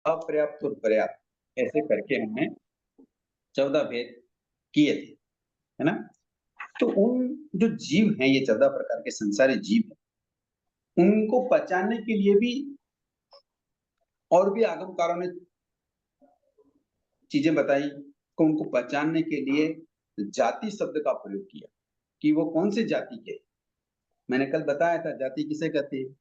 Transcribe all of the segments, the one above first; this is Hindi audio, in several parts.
अपर्याप्त और पर्याप्त ऐसे करके हमने 14 भेद किए थे, है ना। तो उन जो जीव हैं, ये 14 प्रकार के संसारी जीव हैं, उनको पहचानने के लिए भी और भी आगमकारों ने चीजें बताई को उनको पहचानने के लिए जाति शब्द का प्रयोग किया कि वो कौन से जाति के। मैंने कल बताया था जाति किसे कहते हैं,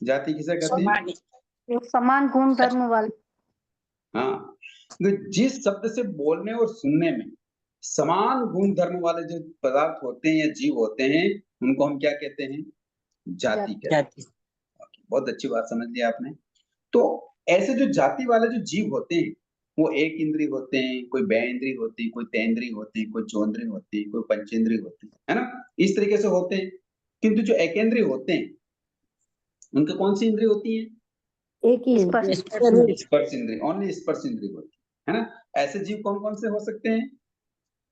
जाति किसे कहते हैं, समान गुण धर्म वाले। हाँ, तो जिस शब्द से बोलने और सुनने में समान गुण धर्म वाले जो पदार्थ होते हैं या जीव होते हैं, उनको हम क्या कहते हैं, जाति कहते हैं। बहुत अच्छी बात समझ लिया आपने। तो ऐसे जो जाति वाले जो जीव होते हैं, वो एक इंद्रिय होते हैं, कोई बहेंद्रिय होते हैं, कोई तेंद्रिय होते हैं, कोई चौंद्रिय होते हैं, कोई पंचेंद्रिय होते हैं, है ना। इस तरीके से होते हैं। किंतु जो एकेंद्रिय होते हैं, उनके कौन सी इंद्रिय होती है, एक ही स्पर्श इंद्रिय, ओनली स्पर्श इंद्रिय होती है ना। ऐसे जीव कौन कौन से हो सकते हैं,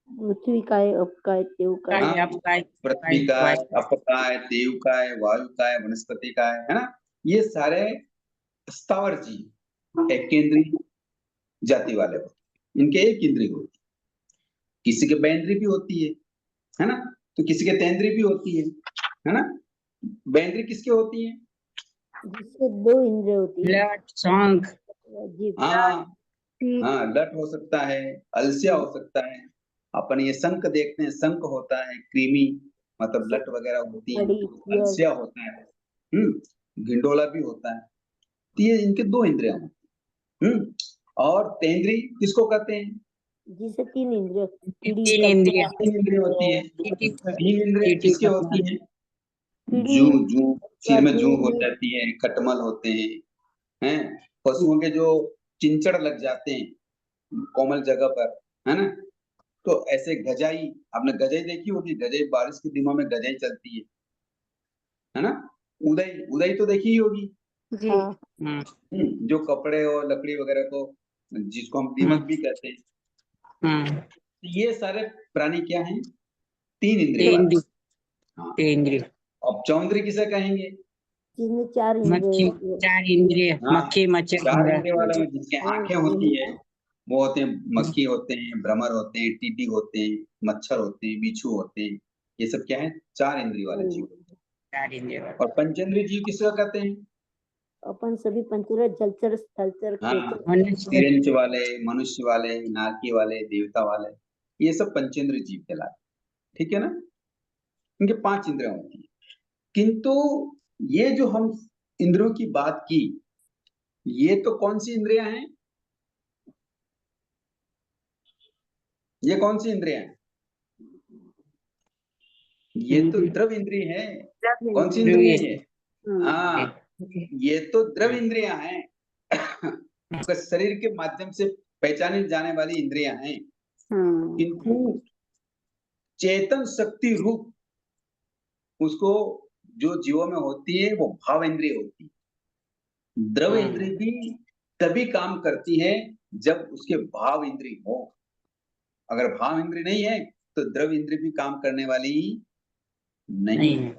पृथ्वी काय, अपकाय, तेवकाय, पृथ्वी काय, अपकाय, देवकाय, वायु काय, वनस्पति काय, है ना। ये सारे स्थावर जीव एक केंद्रीय जाति वाले होते हैं, इनके एक इंद्रिय होती है। किसी के बहेंद्रिय भी होती है ना। तो किसी के तेंद्रिय भी होती है ना। बहेंद्रिय किसके होती है, जिससे 2 इंद्रिय होती है, हाँ हाँ, लट हो सकता है, अलसिया हो सकता है। अपन ये शंख देखते हैं, शंख होता है कृमि, मतलब लट वगैरह होती है, अलसिया होता है, गिंडोला भी होता है। तो ये इनके 2 इंद्रियां होती हैं। और तेंद्री किसको कहते हैं, जिसे 3 इंद्रिय, तीन इंद्रिय होती है। 3 इंद्रिय किसके होती है, जू जू, सिर में जू हो जाती है, खटमल होते हैं। पशुओं के जो चिंचड़ लग जाते हैं कोमल जगह पर, है ना। तो ऐसे गजाई, आपने गजाई देखी होगी, गजाई बारिश के दिनों में गजाई चलती है ना। उदय, उदय तो देखी ही होगी जी। जो कपड़े और लकड़ी वगैरह को, जिसको हम दीमक भी कहते हैं। ये सारे प्राणी क्या हैं, 3 इंद्रिय। हाँ, अब चौंद्री किसे कहेंगे, जिसमें 4 इंद्रिय, मक्खी, मच्छर, 4 इंद्रिय वाले में जिसकी आंखें होती है, वो होते हैं मक्खी होते हैं, भ्रमर होते हैं, टीटी होते हैं, मच्छर होते हैं, बिच्छू होते हैं। ये सब क्या है, 4 इंद्रिय वाले जीव होते हैं। और पंचेंद्रिय जीव किसको कहते हैं, अपन सभी पंचेंद्रिय, जलचर, स्थलचर, तिरंच वाले, मनुष्य वाले, नारकी वाले, देवता वाले, ये सब पंचेंद्रिय जीव कहलाते हैं, ठीक है ना। इनके 5 इंद्रियां होती है। किंतु ये जो हम इंद्रियों की बात की, ये तो कौन सी इंद्रियां हैं, ये कौन सी इंद्रियां हैं, ये तो द्रव इंद्रिय है। कौन सी इंद्रिय है ये, हाँ, ये तो द्रव इंद्रियां हैं। शरीर के माध्यम से पहचानी जाने वाली इंद्रियां हैं। किंतु चेतन शक्ति रूप उसको जो जीवों में होती है, वो भाव इंद्रिय होती है। द्रव इंद्रिय भी तभी काम करती है जब उसके भाव इंद्रिय हो। अगर भाव इंद्रिय नहीं है तो द्रव इंद्रिय भी काम करने वाली नहीं है।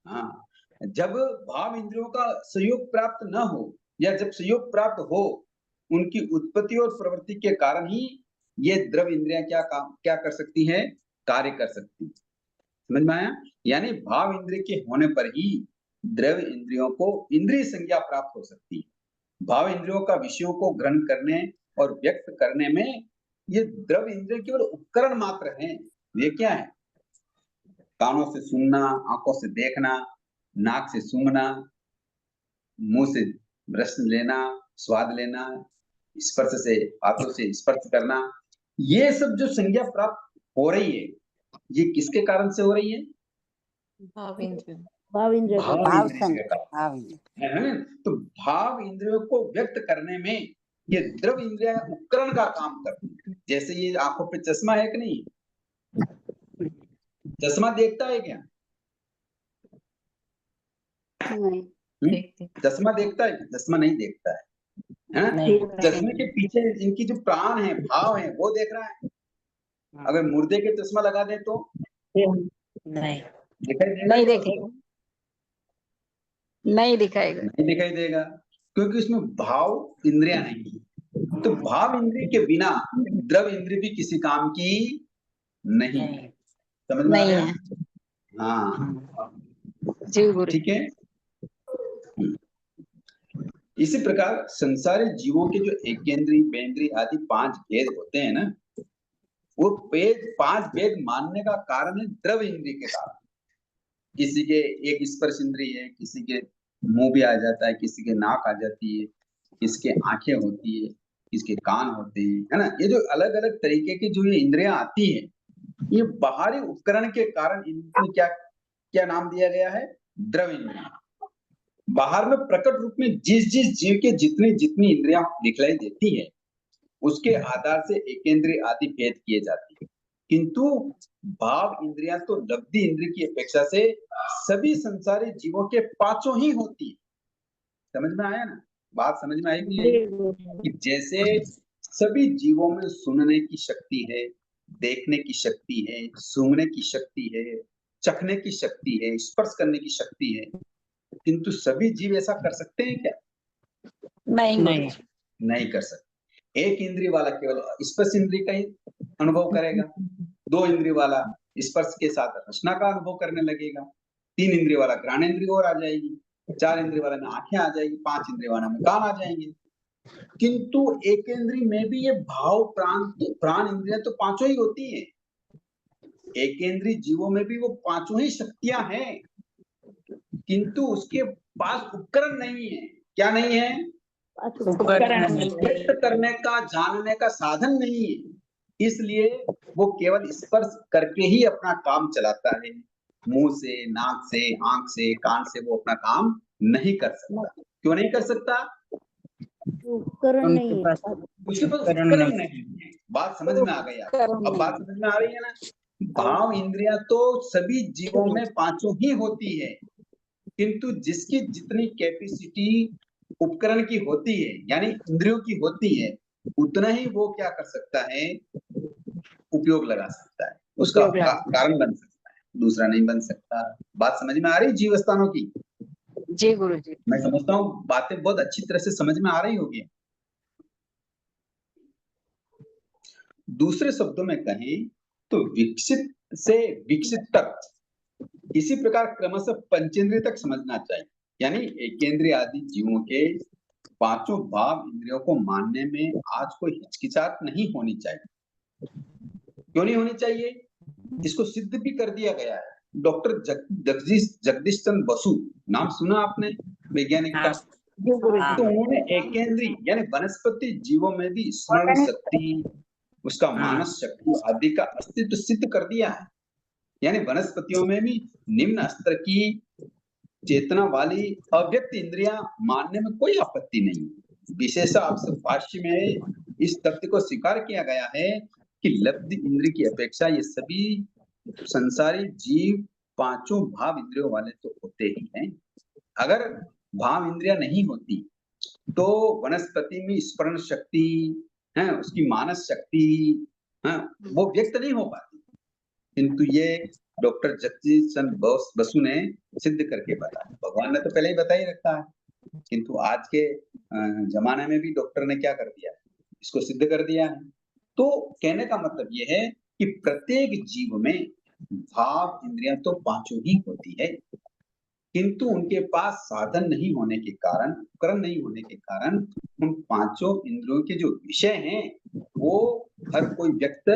हाँ, जब भाव इंद्रियों का सहयोग प्राप्त न हो, या जब सहयोग प्राप्त हो, उनकी उत्पत्ति और प्रवृत्ति के कारण ही ये द्रव इंद्रियां क्या कर सकती है, कार्य कर सकती है। समझ में आया। यानी भाव इंद्रिय के होने पर ही द्रव इंद्रियों को इंद्रिय संज्ञा प्राप्त हो सकती है। भाव इंद्रियों का विषयों को ग्रहण करने और व्यक्त करने में ये द्रव इंद्रिय केवल उपकरण मात्र हैं। ये क्या है, कानों से सुनना, आंखों से देखना, नाक से सूंघना, मुंह से रस लेना, स्वाद लेना, स्पर्श से, हाथों से स्पर्श करना, ये सब जो संज्ञा प्राप्त हो रही है, ये किसके कारण से हो रही है, भाव इंद्रिय के कारण, है ना। तो भाव इंद्रियों को व्यक्त करने में ये द्रव इंद्रिया उपकरण का काम करती है। जैसे ये आंखों पे चश्मा है कि नहीं, चश्मा देखता है क्या, चश्मा देखता है, चश्मा नहीं देखता है ना। चश्मे के पीछे इनकी जो प्राण है, भाव है, वो देख रहा है। अगर मुर्दे के चश्मा लगा दे तो नहीं दिखाई देगा, नहीं दिखाई देगा। क्योंकि उसमें भाव इंद्रिया नहीं है। तो भाव इंद्रिय के बिना द्रव इंद्रिय भी किसी काम की नहीं है। समझ में आ नहीं गया? है। हाँ, जी गुरु। ठीक है। इसी प्रकार संसारी जीवों के जो एकेंद्रीय, बेंद्रीय आदि 5 भेद होते हैं ना, वो 5 भेद मानने का कारण है द्रव इंद्रिय के कारण। किसी के एक स्पर्श इंद्रिय है, किसी के मुंह भी आ जाता है, किसी के नाक आ जाती है, किसी के आंखें होती है, किसी के कान होते हैं, है ना। ये जो अलग अलग तरीके की जो ये इंद्रियां आती है, ये बाहरी उपकरण के कारण इनको क्या क्या नाम दिया गया है? द्रव इंद्रिय। बाहर में प्रकट रूप में जिस जिस जीव के जितनी जितनी इंद्रियां दिखलाई देती है, उसके आधार से एकेंद्रिय आदि भेद किए जाते हैं। किंतु भाव इंद्रियां तो लब्धि इंद्रिय की अपेक्षा से सभी संसारी जीवों के 5 ही होती है। समझ में आया ना? बात समझ में आई नहीं आई? कि जैसे सभी जीवों में सुनने की शक्ति है, देखने की शक्ति है, सूंघने की शक्ति है, चखने की शक्ति है, स्पर्श करने की शक्ति है, किंतु सभी जीव ऐसा कर सकते हैं क्या? नहीं कर सकते। एक इंद्रिय वाला केवल स्पर्श इंद्रिय का ही अनुभव करेगा, 2 इंद्रिय वाला स्पर्श के साथ रसना का अनुभव करने लगेगा, 3 इंद्रिय वाला घ्राणेन्द्रिय और आ जाएगी, 4 इंद्रिय वाला में आंखें आ जाएगी, 5 इंद्रिय वाला में कान आ जाएंगे। किंतु एक इंद्रिय में भी ये भाव प्राण इंद्रियां तो 5 ही होती है। एक इंद्रिय जीवों में भी वो 5 ही शक्तियां हैं, किंतु उसके पास उपकरण नहीं है। क्या नहीं है? उपकरण व्यक्त करने का, जानने का साधन नहीं है। इसलिए वो केवल स्पर्श करके ही अपना काम चलाता है। मुंह से, नाक से, आंख से, कान से वो अपना काम नहीं कर सकता। क्यों नहीं कर सकता? उपकरण नहीं है, उसके पास उपकरण नहीं है। बात समझ में आ गई आपको? अब बात समझ में आ रही है ना? भाव इंद्रियां तो सभी जीवों में 5 ही होती है, किंतु जिसकी जितनी कैपेसिटी उपकरण की होती है, यानी इंद्रियों की होती है, उतना ही वो क्या कर सकता है? उपयोग लगा सकता है, उसका कारण बन सकता है, दूसरा नहीं बन सकता। बात समझ में आ रही जीव स्थानों की? जी गुरु जी। मैं समझता हूँ बातें बहुत अच्छी तरह से समझ में आ रही होगी। दूसरे शब्दों में कहें तो विकसित से विकसित तक इसी प्रकार क्रमशः पंचेंद्रिय तक समझना चाहिए। यानी एकेंद्रिय आदि जीवों के 5 भाव इंद्रियों को मानने में आज कोई हिचकिचाहट नहीं होनी चाहिए। क्यों नहीं होनी चाहिए? इसको सिद्ध भी कर दिया गया है। डॉक्टर जगदीश चंद्र बसु, नाम सुना आपने वैज्ञानिक का? तो उन्होंने एकेंद्रीय यानी वनस्पति जीवों में भी स्मरण शक्ति, उसका मानस शक्ति आदि का अस्तित्व सिद्ध कर दिया है। यानी वनस्पतियों में भी निम्न स्तर की चेतना वाली अव्यक्त इंद्रियां मानने में कोई आपत्ति नहीं है। विशेष आपसे भाष्य में इस तथ्य को स्वीकार किया गया है कि लब्धि इंद्रिय की अपेक्षा ये सभी संसारी जीव 5 भाव इंद्रियों वाले तो होते ही हैं। अगर भाव इंद्रियां नहीं होती तो वनस्पति में स्मरण शक्ति है, उसकी मानस शक्ति है, वो व्यक्त नहीं हो पाती। किंतु ये डॉक्टर जगदीश चंद्र बसु ने सिद्ध करके बताया। भगवान ने तो पहले ही बता ही रखा है, किंतु आज के जमाने में भी डॉक्टर ने क्या कर दिया? इसको सिद्ध कर दिया है। तो कहने का मतलब ये है कि प्रत्येक जीव में भाव इंद्रियां तो 5 ही होती है, किंतु उनके पास साधन नहीं होने के कारण, उपकरण नहीं होने के कारण उन 5 इंद्रियों के जो विषय हैं वो हर कोई व्यक्त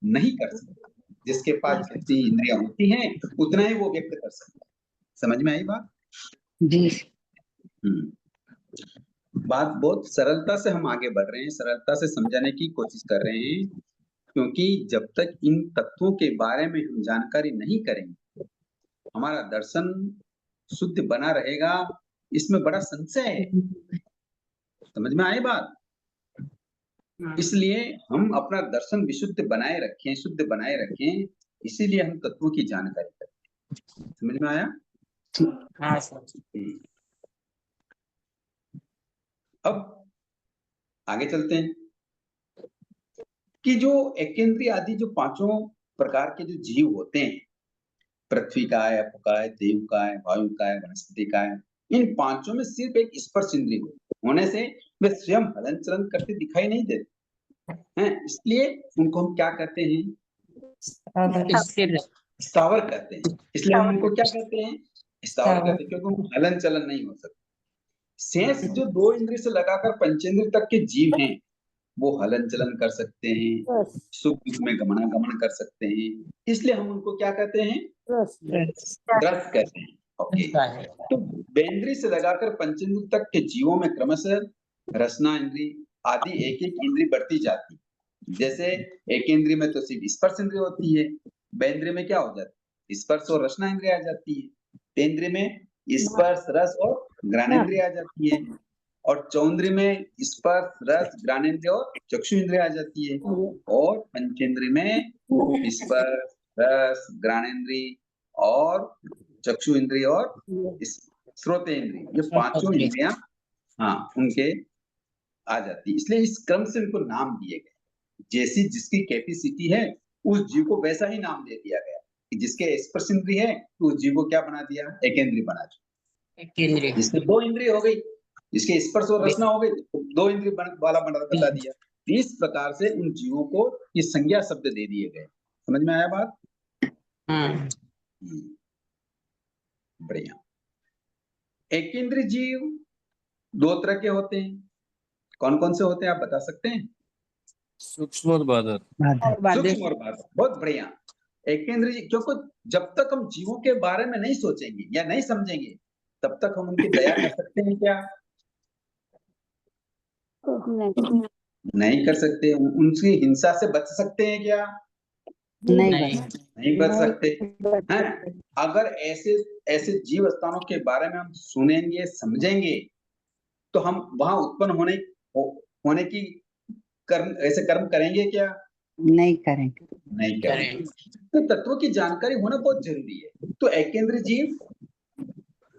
नहीं कर सकता। जिसके पास जितनी इंद्रियां होती हैं उतना ही वो व्यक्त कर सकता है। समझ में आई बात? जी। बात बहुत सरलता से हम आगे बढ़ रहे हैं, सरलता से समझाने की कोशिश कर रहे हैं, क्योंकि जब तक इन तत्वों के बारे में हम जानकारी नहीं करेंगे, हमारा दर्शन शुद्ध बना रहेगा, इसमें बड़ा संशय है। समझ में आई बात? इसलिए हम अपना दर्शन विशुद्ध बनाए रखें, शुद्ध बनाए रखें, इसीलिए हम तत्वों की जानकारी करते हैं। समझ में आया? हाँ सर। अब आगे चलते हैं कि जो एकेंद्रीय आदि जो 5 प्रकार के जो जीव होते हैं, पृथ्वी का है, अप का है, देव का है, वायु का है, वनस्पति का है, इन 5 में सिर्फ एक स्पर्श इंद्रिय होती है। होने से वे स्वयं हलन चलन करते दिखाई नहीं देते हैं, इसलिए उनको हम क्या कहते हैं? स्थावर कहते हैं। इसलिए हम उनको क्या कहते हैं? स्थावर कहते हैं, क्योंकि उनको हलन चलन नहीं हो सकता। शेष जो 2 इंद्रिय से लगाकर पंचेंद्रिय तक के जीव हैं, वो हलन चलन कर सकते हैं, सुख दुख में गमनागमन कर सकते हैं, इसलिए हम उनको क्या कहते हैं? रस कहते हैं। ओके, तो बेंद्री से लगाकर पंचेंद्रिय तक के जीवों में क्रमशः रसना इंद्री आदि एक एक इंद्री बढ़ती जाती है। जैसे एक इंद्री में तो सिर्फ स्पर्श इंद्री होती है, बेंद्री में क्या हो जाता है? स्पर्श और रसना इंद्री आ जाती है, तेंद्री में स्पर्श रस और घ्राणेन्द्रिय आ जाती है, और चौंद्री में स्पर्श रस घ्राणेन्द्रिय और चक्षु इंद्रिय आ जाती है, और पंचेंद्री में स्पर्श रस घ्राणेन्द्रिय और चक्षु इंद्रिय और श्रोतेंद्रिय, ये पांचों इंद्रियां उनके आ जाती है। इसलिए इस क्रम से इनको नाम दिए गए, जैसी जिसकी कैपेसिटी है उस जीव को वैसा ही नाम दे दिया गया। कि जिसके स्पर्श इंद्रिय है तो उस जीव को क्या बना दिया? एकेंद्रिय बना दिया। जिसके 2 इंद्रिय हो गई, जिसके स्पर्श और रसना हो गई, तो 2 इंद्रिय वाला बता दिया। इस प्रकार से उन जीवों को ये संज्ञा शब्द दे दिए गए। समझ में आया बात? बढ़िया। एकेंद्रीय जीव 2 तरह के होते हैं। कौन कौन से होते हैं आप बता सकते हैं? सूक्ष्म और बादर। सूक्ष्म और बादर, बहुत बढ़िया। एकेंद्रीय जीव, क्योंकि जब तक हम जीवों के बारे में नहीं सोचेंगे या नहीं समझेंगे, तब तक हम उनकी दया कर सकते हैं क्या? नहीं कर सकते। उनकी हिंसा से बच सकते हैं क्या? नहीं बच सकते हैं। अगर ऐसे ऐसे जीव स्थानों के बारे में हम सुनेंगे समझेंगे, तो हम वहां उत्पन्न होने की ऐसे कर्म करेंगे क्या? नहीं करेंगे। नहीं करेंगे। तो तत्वों की जानकारी होना बहुत जरूरी है। तो एकेंद्रीय जीव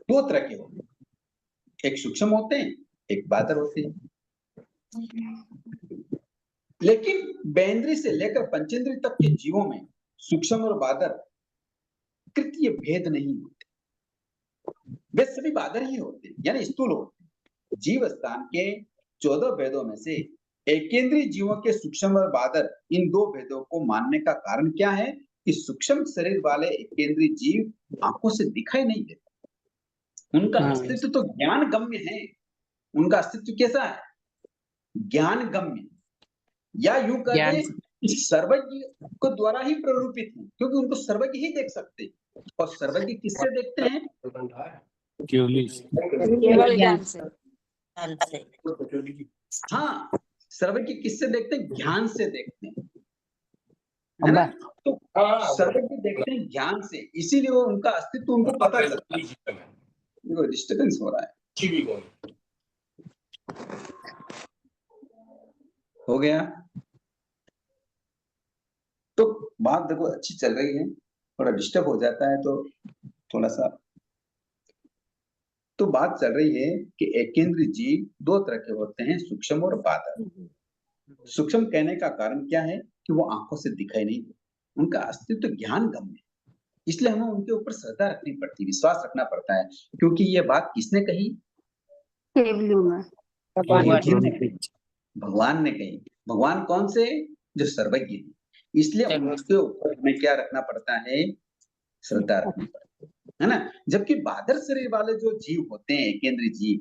2 तरह के होते हैं, एक सूक्ष्म होते हैं, एक बादर होते हैं। लेकिन बेंद्री से लेकर पंचेंद्री तक के जीवों में सूक्ष्म और बादर कृत्य भेद नहीं होते, वे सभी बादर ही होते हैं, यानी स्थूल होते हैं। जीव स्थान के 14 भेदों में से एकेंद्रीय जीवों के सूक्ष्म और बादर, इन 2 भेदों को मानने का कारण क्या है? कि सूक्ष्म शरीर वाले एकेंद्रीय जीव आंखों से दिखाई नहीं देते, उनका अस्तित्व तो ज्ञान गम्य है। उनका अस्तित्व कैसा है? ज्ञान गम्य, या यूं कहते सर्वज्ञ को द्वारा ही प्ररूपित है, क्योंकि उनको सर्वज्ञ ही देख सकते हैं। और सर्वज्ञ किससे देखते हैं? केवल ज्ञान से। हाँ, सर्वज्ञ किससे देखते हैं? ज्ञान से देखते हैं, है ना? तो सर्वज्ञ देखते हैं ज्ञान से, इसीलिए वो उनका अस्तित्व उनको पता चलता है। देखो डिस्टर्बेंस हो रहा है। हो गया? तो बात देखो अच्छी चल रही है, थोड़ा डिस्टर्ब हो जाता है तो थोड़ा सा। तो बात चल रही है कि एकेंद्रीय जीव 2 तरह के होते हैं, सूक्ष्म और बादर। सूक्ष्म कहने का कारण क्या है? कि वो आंखों से दिखाई नहीं देते, उनका अस्तित्व ज्ञान गम्य है, इसलिए हमें उनके ऊपर श्रद्धा रखनी पड़ती है, विश्वास रखना पड़ता है। क्योंकि ये बात किसने कही? भगवान ने कही। भगवान कौन से? जो सर्वज्ञ है। इसलिए उसके ऊपर हमें क्या रखना पड़ता है? श्रद्धा रखनी पड़ती है ना? जबकि बादर शरीर वाले जो जीव होते हैं, एकेंद्रीय जीव,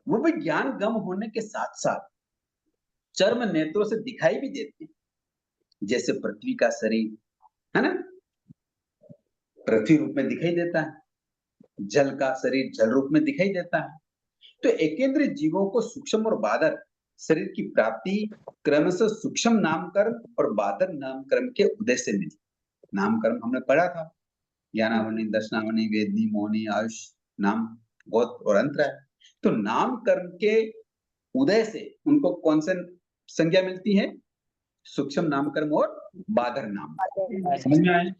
वो भी ज्ञान गम होने के साथ साथ चर्म नेत्रों से दिखाई भी देते हैं। जैसे पृथ्वी का शरीर है ना, पृथ्वी रूप में दिखाई देता है, जल का शरीर जल रूप में दिखाई देता है। तो एकेंद्रीय जीवों को सूक्ष्म और बादर शरीर की प्राप्ति क्रमशः सूक्ष्म नामकर्म और बादर नामकर्म के उदय से मिली। नामकर्म हमने पढ़ा था, ज्ञानावनी, दर्शनावनी, वेदनी, मोहनी, आयुष, नाम, गोत्र और अंतर है। तो नामकर्म के उदय से उनको कौन से संज्ञा मिलती है? सूक्ष्म नामकर्म और बादर नाम। समझ में आए?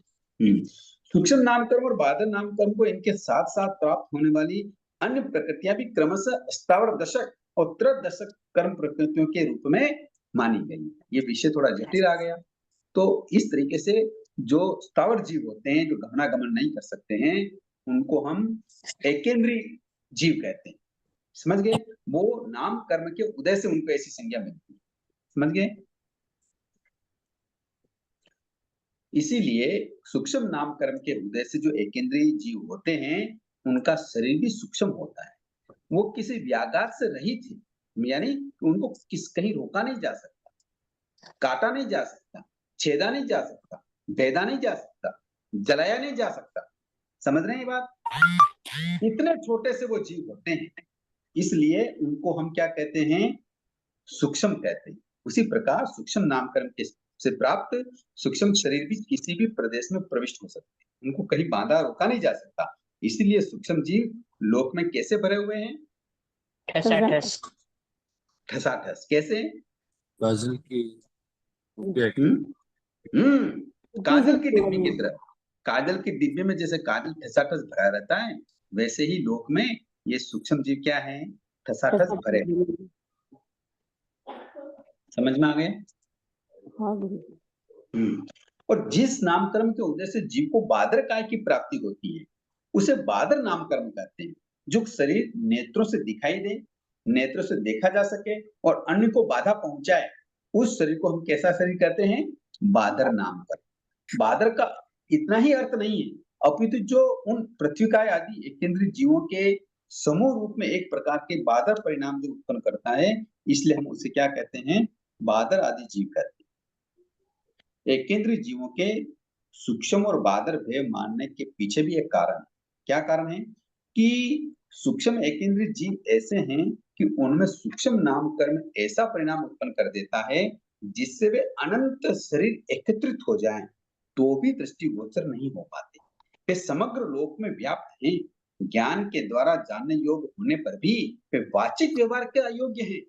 सूक्ष्म नामकर्म और बादर नामकर्म को इनके साथ साथ प्राप्त होने वाली अन्य प्रकृतियां भी क्रमशः स्थावर दशक और त्रदशक कर्म प्रकृतियों के रूप में मानी गई। ये विषय थोड़ा जटिल आ गया। तो इस तरीके से जो स्थावर जीव होते हैं, जो गमनागमन नहीं कर सकते हैं, उनको हम एकेंद्रीय जीव कहते हैं। समझ गए? वो नाम कर्म के उदय से उनको ऐसी संज्ञा मिलती है, समझ गए? इसीलिए सूक्ष्म नाम कर्म के उदय से जो एकेंद्रीय जीव होते हैं उनका शरीर भी सूक्ष्म होता है। वो किसी व्याघात से रहित है, यानी उनको कहीं रोका नहीं जा सकता, काटा नहीं जा सकता, छेदा नहीं जा सकता, भेदा नहीं जा सकता, जलाया नहीं जा सकता। समझ रहे हैं ये बात? इतने छोटे से वो जीव होते हैं, इसलिए उनको हम क्या कहते हैं? सूक्ष्म कहते हैं। उसी प्रकार सूक्ष्म नामकरण के से प्राप्त सूक्ष्म शरीर भी किसी भी प्रदेश में प्रविष्ट हो सकते हैं, उनको कहीं बांधा रोका नहीं जा सकता। इसलिए सूक्ष्म जीव लोक में कैसे भरे हुए हैं? ठसाठस। ठसाठस। कैसे? काजल की काजल की डिब्बी की तरह। काजल की डिब्बे में जैसे काजल ठसाठस भरा रहता है, वैसे ही लोक में ये सूक्ष्म जीव क्या है? ठसाठस भरे। समझ में आ गए? हाँ गुरुजी। और जिस नामकर्म के उदय से जीव को बादर काय की प्राप्ति होती है उसे बादर नामकर्म कहते हैं। जो शरीर नेत्रों से दिखाई दे, नेत्रों से देखा जा सके और अन्य को बाधा पहुंचाए, उस शरीर को हम कैसा शरीर कहते हैं? बादर नामकर्म। बादर का इतना ही अर्थ नहीं है, अपितु जो उन पृथ्वीकाय आदि एकेंद्रीय जीवों के समूह रूप में एक प्रकार के बादर परिणाम जो उत्पन्न करता है, इसलिए हम उसे क्या कहते हैं? बादर आदि जीव कहते हैं। एकेंद्रीय जीवों के सूक्ष्म और बादर भेद मानने के पीछे भी एक कारण है। क्या कारण है? कि सूक्ष्म एकेंद्रीय जीव ऐसे हैं कि उनमें सूक्ष्म नामकर्म ऐसा परिणाम उत्पन्न कर देता है जिससे वे अनंत शरीर एकत्रित हो जाएं, तो भी दृष्टिगोचर नहीं हो पाते। वे समग्र लोक में व्याप्त हैं, ज्ञान के द्वारा जानने योग्य होने पर भी वे वाचिक व्यवहार के अयोग्य हैं।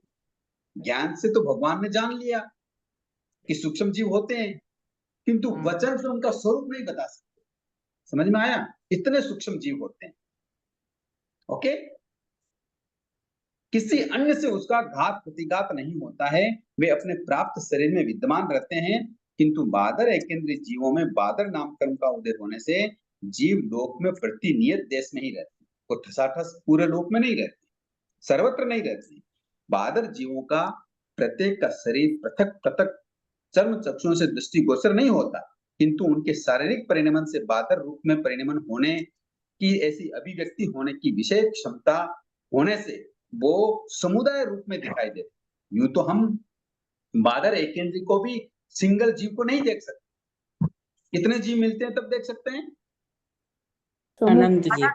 ज्ञान से तो भगवान ने जान लिया कि सूक्ष्म जीव होते हैं, किंतु वचन से उनका स्वरूप नहीं बता सकते। समझ में आया? इतने सूक्ष्म जीव होते हैं। ओके? किसी अन्य से उसका घात प्रतिघात नहीं होता है, वे अपने प्राप्त शरीर में विद्यमान रहते हैं, किंतु बादर एकेंद्रीय जीवों में बादर नामकर्म का उदय होने से जीव लोक में प्रतिनियत देश में ही रहते हैं। वो ठसाठस पूरे लोक में नहीं रहते, सर्वत्र नहीं रहते। बादर जीवों का प्रत्येक का शरीर पृथक पृथक चर्म चक्षुओं से दृष्टिगोचर नहीं होता, किंतु उनके शारीरिक परिणमन से बादर रूप में परिणमन होने की ऐसी अभिव्यक्ति होने की विशेष क्षमता होने से वो समुदाय रूप में दिखाई देते। यूं तो हम बादर एकेंद्रीय को भी सिंगल जीव को नहीं देख सकते, कितने जीव मिलते हैं तब देख सकते हैं? अनंत जीव,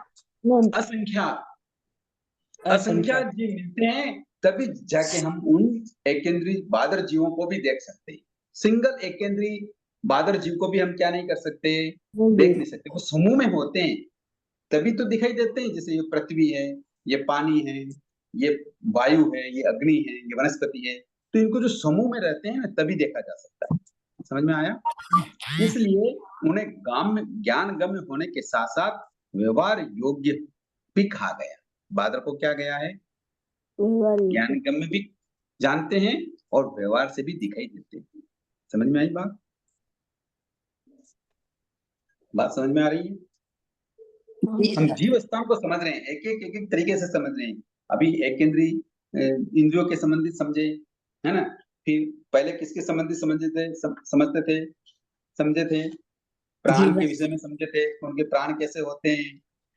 असंख्यात जीव मिलते हैं तभी जाके हम उन एकेंद्रीय बादर जीवों को भी देख सकते हैं। सिंगल एकेंद्रीय बादर जीव को भी हम क्या नहीं कर सकते? देख नहीं सकते। वो समूह में होते हैं तभी तो दिखाई देते हैं। जैसे ये पृथ्वी है, ये पानी है, ये वायु है, ये अग्नि है, ये वनस्पति है, तो इनको जो समूह में रहते हैं ना तभी देखा जा सकता है। समझ में आया? इसलिए उन्हें ज्ञान गम्य होने के साथ साथ व्यवहार योग्य भी कहा गया। बादर को क्या गया है? ज्ञान गम्य भी जानते हैं और व्यवहार से भी दिखाई देते हैं। समझ में आई बात? बात समझ में आ रही है? हम जीव स्थान को समझ रहे हैं, एक एक तरीके से समझ रहे हैं। अभी एकेंद्रीय इंद्रियों के संबंधित समझे, है ना? फिर पहले किसके संबंधित समझे थे? प्राण के विषय में समझे थे, उनके प्राण कैसे होते हैं,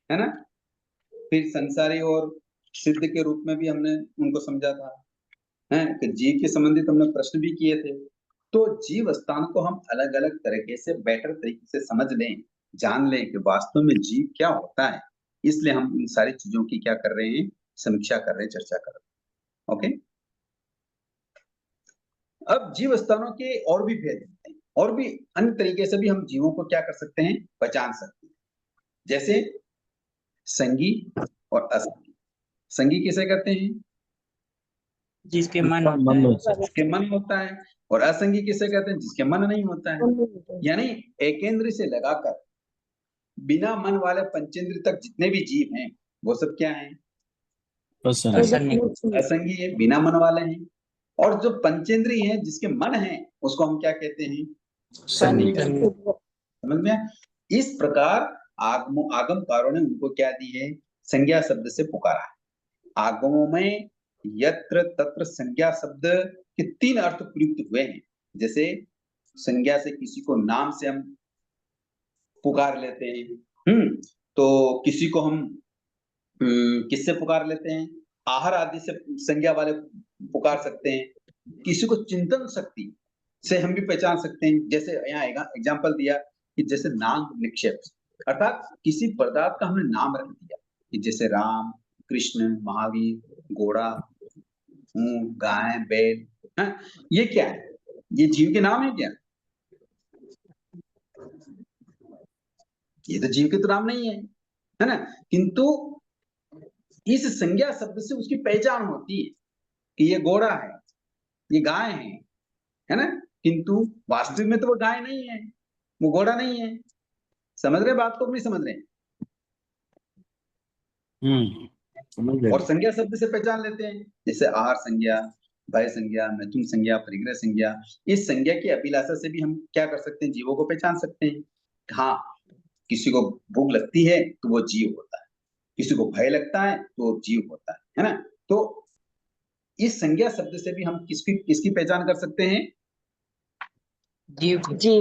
है ना? फिर संसारी और सिद्ध के रूप में भी हमने उनको समझा था, है कि जीव के संबंधित हमने प्रश्न भी किए थे। तो जीव स्थान को हम अलग अलग तरीके से बेटर तरीके से समझ लें, जान लें कि वास्तव में जीव क्या होता है। इसलिए हम इन सारी चीजों की क्या कर रहे हैं? समीक्षा कर रहे हैं, चर्चा कर रहे हैं। ओके? अब जीव स्थानों के और भी भेद होते हैं, और भी अन्य तरीके से भी हम जीवों को क्या कर सकते हैं? पहचान सकते हैं। जैसे संगी और असंगी। संगी किसे कहते हैं? जिसके मन होता है, जिसके मन होता है। और असंगी किसे कहते हैं? जिसके मन नहीं होता है। यानी एकेंद्र से लगाकर बिना मन वाले पंचेंद्र तक जितने भी जीव हैं वो सब क्या हैं? असंगी है, बिना मन वाले हैं। और जो पंचेंद्री है जिसके मन है उसको हम क्या कहते हैं? संगी। समझ में? इस प्रकार आगमकारों ने उनको क्या दी है? संज्ञा शब्द से पुकारा है। आगमों में यत्र तत्र संज्ञा शब्द के 3 अर्थ प्रयुक्त हुए हैं। जैसे संज्ञा से किसी को नाम से हम पुकार लेते हैं, तो किसी को हम किससे पुकार लेते हैं, आहार आदि से संज्ञा वाले पुकार सकते हैं। किसी को चिंतन शक्ति से हम भी पहचान सकते हैं। जैसे यहाँ एग्जाम्पल दिया कि जैसे नाम निक्षेप, अर्थात किसी पदार्थ का हमने नाम रख दिया कि जैसे राम, कृष्ण, महावीर, घोड़ा, ऊंट, गाय, बैल, ये क्या है? ये जीव के नाम है क्या? ये तो जीव के तो नाम नहीं है ना? किंतु इस संज्ञा शब्द से उसकी पहचान होती है कि ये घोड़ा है, ये गाय है ना? किंतु वास्तविक में तो वो गाय नहीं है, वो घोड़ा नहीं है। समझ रहे बात को? नहीं समझ रहे? समझ गए। और संज्ञा शब्द से पहचान लेते हैं, जैसे आहार संज्ञा, भय संज्ञा, मैथुन संज्ञा, परिग्रह संज्ञा। इस संज्ञा की अभिलाषा से भी हम क्या कर सकते हैं, जीवों को पहचान सकते हैं। हाँ, किसी को भूख लगती है तो वो जीव होता है, किसी को भय लगता है तो वो जीव होता है ना? तो इस संज्ञा शब्द से भी हम किसकी पहचान कर सकते हैं? जीव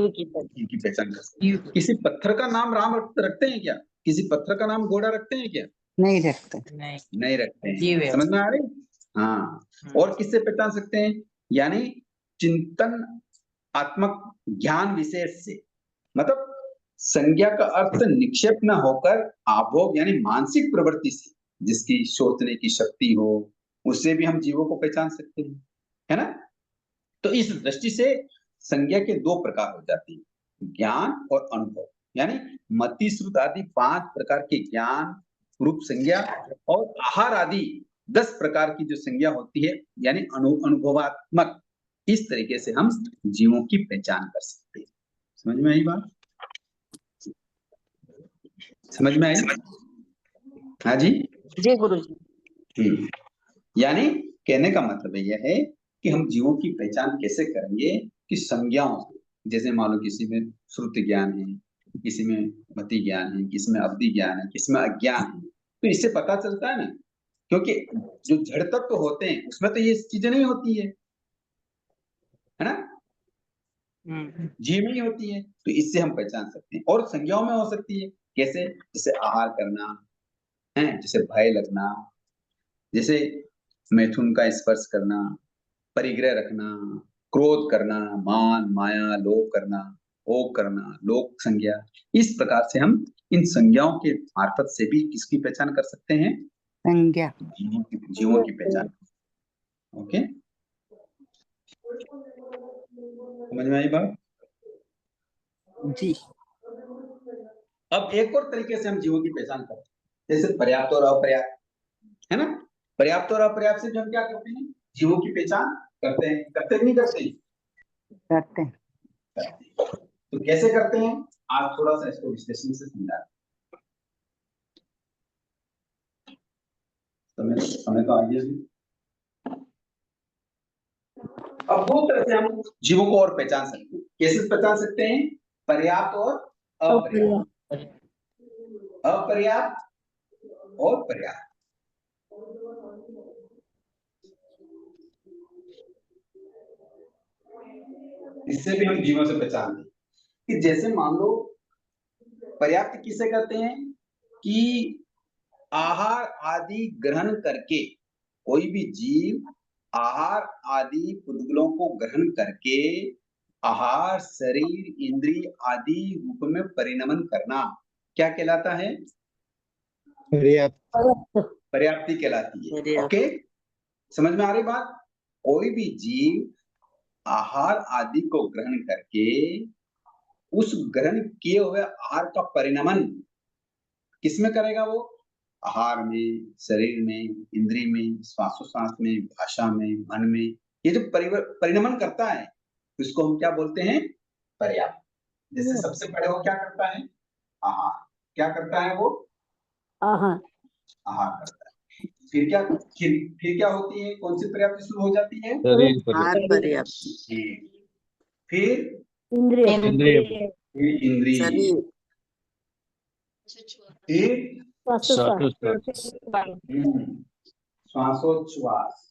की पहचान कर सकते हैं। किसी पत्थर का नाम राम रखते हैं क्या? किसी पत्थर का नाम घोड़ा रखते हैं क्या? नहीं रखते। नहीं रखते हैं। समझ में आ रही? हाँ। और किससे पहचान सकते हैं? यानी चिंतन आत्मक ज्ञान विशेष से, मतलब संज्ञा का अर्थ निक्षेप न होकर आभोग यानी मानसिक प्रवृत्ति से, जिसकी सोचने की शक्ति हो, उससे भी हम जीवों को पहचान सकते हैं, है ना? तो इस दृष्टि से संज्ञा के 2 प्रकार हो जाते हैं, ज्ञान और अनुभव। यानी मति, श्रुत आदि 5 प्रकार के ज्ञान रूप संज्ञा और आहार आदि 10 प्रकार की जो संज्ञा होती है, यानी अनुभवात्मक। इस तरीके से हम जीवों की पहचान कर सकते हैं। समझ में आई बात? समझ में आई? हाँ जी जी गुरुजी। यानी कहने का मतलब यह है कि हम जीवों की पहचान कैसे करेंगे कि संज्ञाओं से, जैसे मान लो किसी में श्रुति ज्ञान है, किसी में मति ज्ञान है, किसी में अवधि ज्ञान है, किसी में अज्ञान है, तो इससे पता चलता है ना। क्योंकि जो जड़ तत्व होते हैं उसमें तो ये चीजें नहीं होती है ना? जीव में ही होती है, तो इससे हम पहचान सकते हैं। और संज्ञाओं में हो सकती है, कैसे? जैसे आहार करना है, जैसे भय लगना, जैसे मैथुन का स्पर्श करना, परिग्रह रखना, क्रोध करना, मान, माया, लोभ करना, भोग करना, लोक संज्ञा। इस प्रकार से हम इन संज्ञाओं के मार्फत से भी किसकी पहचान कर सकते हैं? संज्ञा, जीवों की पहचान। ओके, समझ में आई बात? जी। अब एक और तरीके से हम जीवों की पहचान करते हैं, जैसे पर्याप्त और अपर्याप्त, है ना? पर्याप्त और अपर्याप्त से हम क्या करते हैं? जीवों की पहचान करते हैं। करते नहीं करते? करते हैं। तो कैसे करते हैं? आप थोड़ा सा इसको विश्लेषण से समझा। समय तो आइए भी। अब 2 तरह से हम जीवों को और पहचान सकते हैं। कैसे पहचान सकते हैं? पर्याप्त और अपर्याप्त। अपर्याप्त और पर्याप्त। इससे भी हम जीवों से पहचानते हैं कि जैसे मान लो पर्याप्त किसे कहते हैं कि आहार आदि ग्रहण करके कोई भी जीव आहार आदि पुद्गलों को ग्रहण करके आहार, शरीर, इंद्रिय आदि रूप में परिणमन करना क्या कहलाता है? पर्याप्ति कहलाती है। ओके, समझ में आ रही बात? कोई भी जीव आहार आदि को ग्रहण करके उस ग्रहण किए हुए आहार का परिणमन किसमें करेगा? वो आहार में, शरीर में, इंद्रिय में, श्वासोश्वास में, भाषा में, मन में, ये जो परिणमन करता है उसको हम क्या बोलते हैं? पर्याप्त। जैसे सबसे पहले वो क्या करता है? आहार। क्या करता है वो? आहार करता है। फिर क्या होती है? कौन सी पर्याप्ति शुरू हो जाती है? पर्याप्ति। फिर इंद्रिय इंद्रिय, फिर श्वासोच्छ्वास, श्वासोच्छ्वास,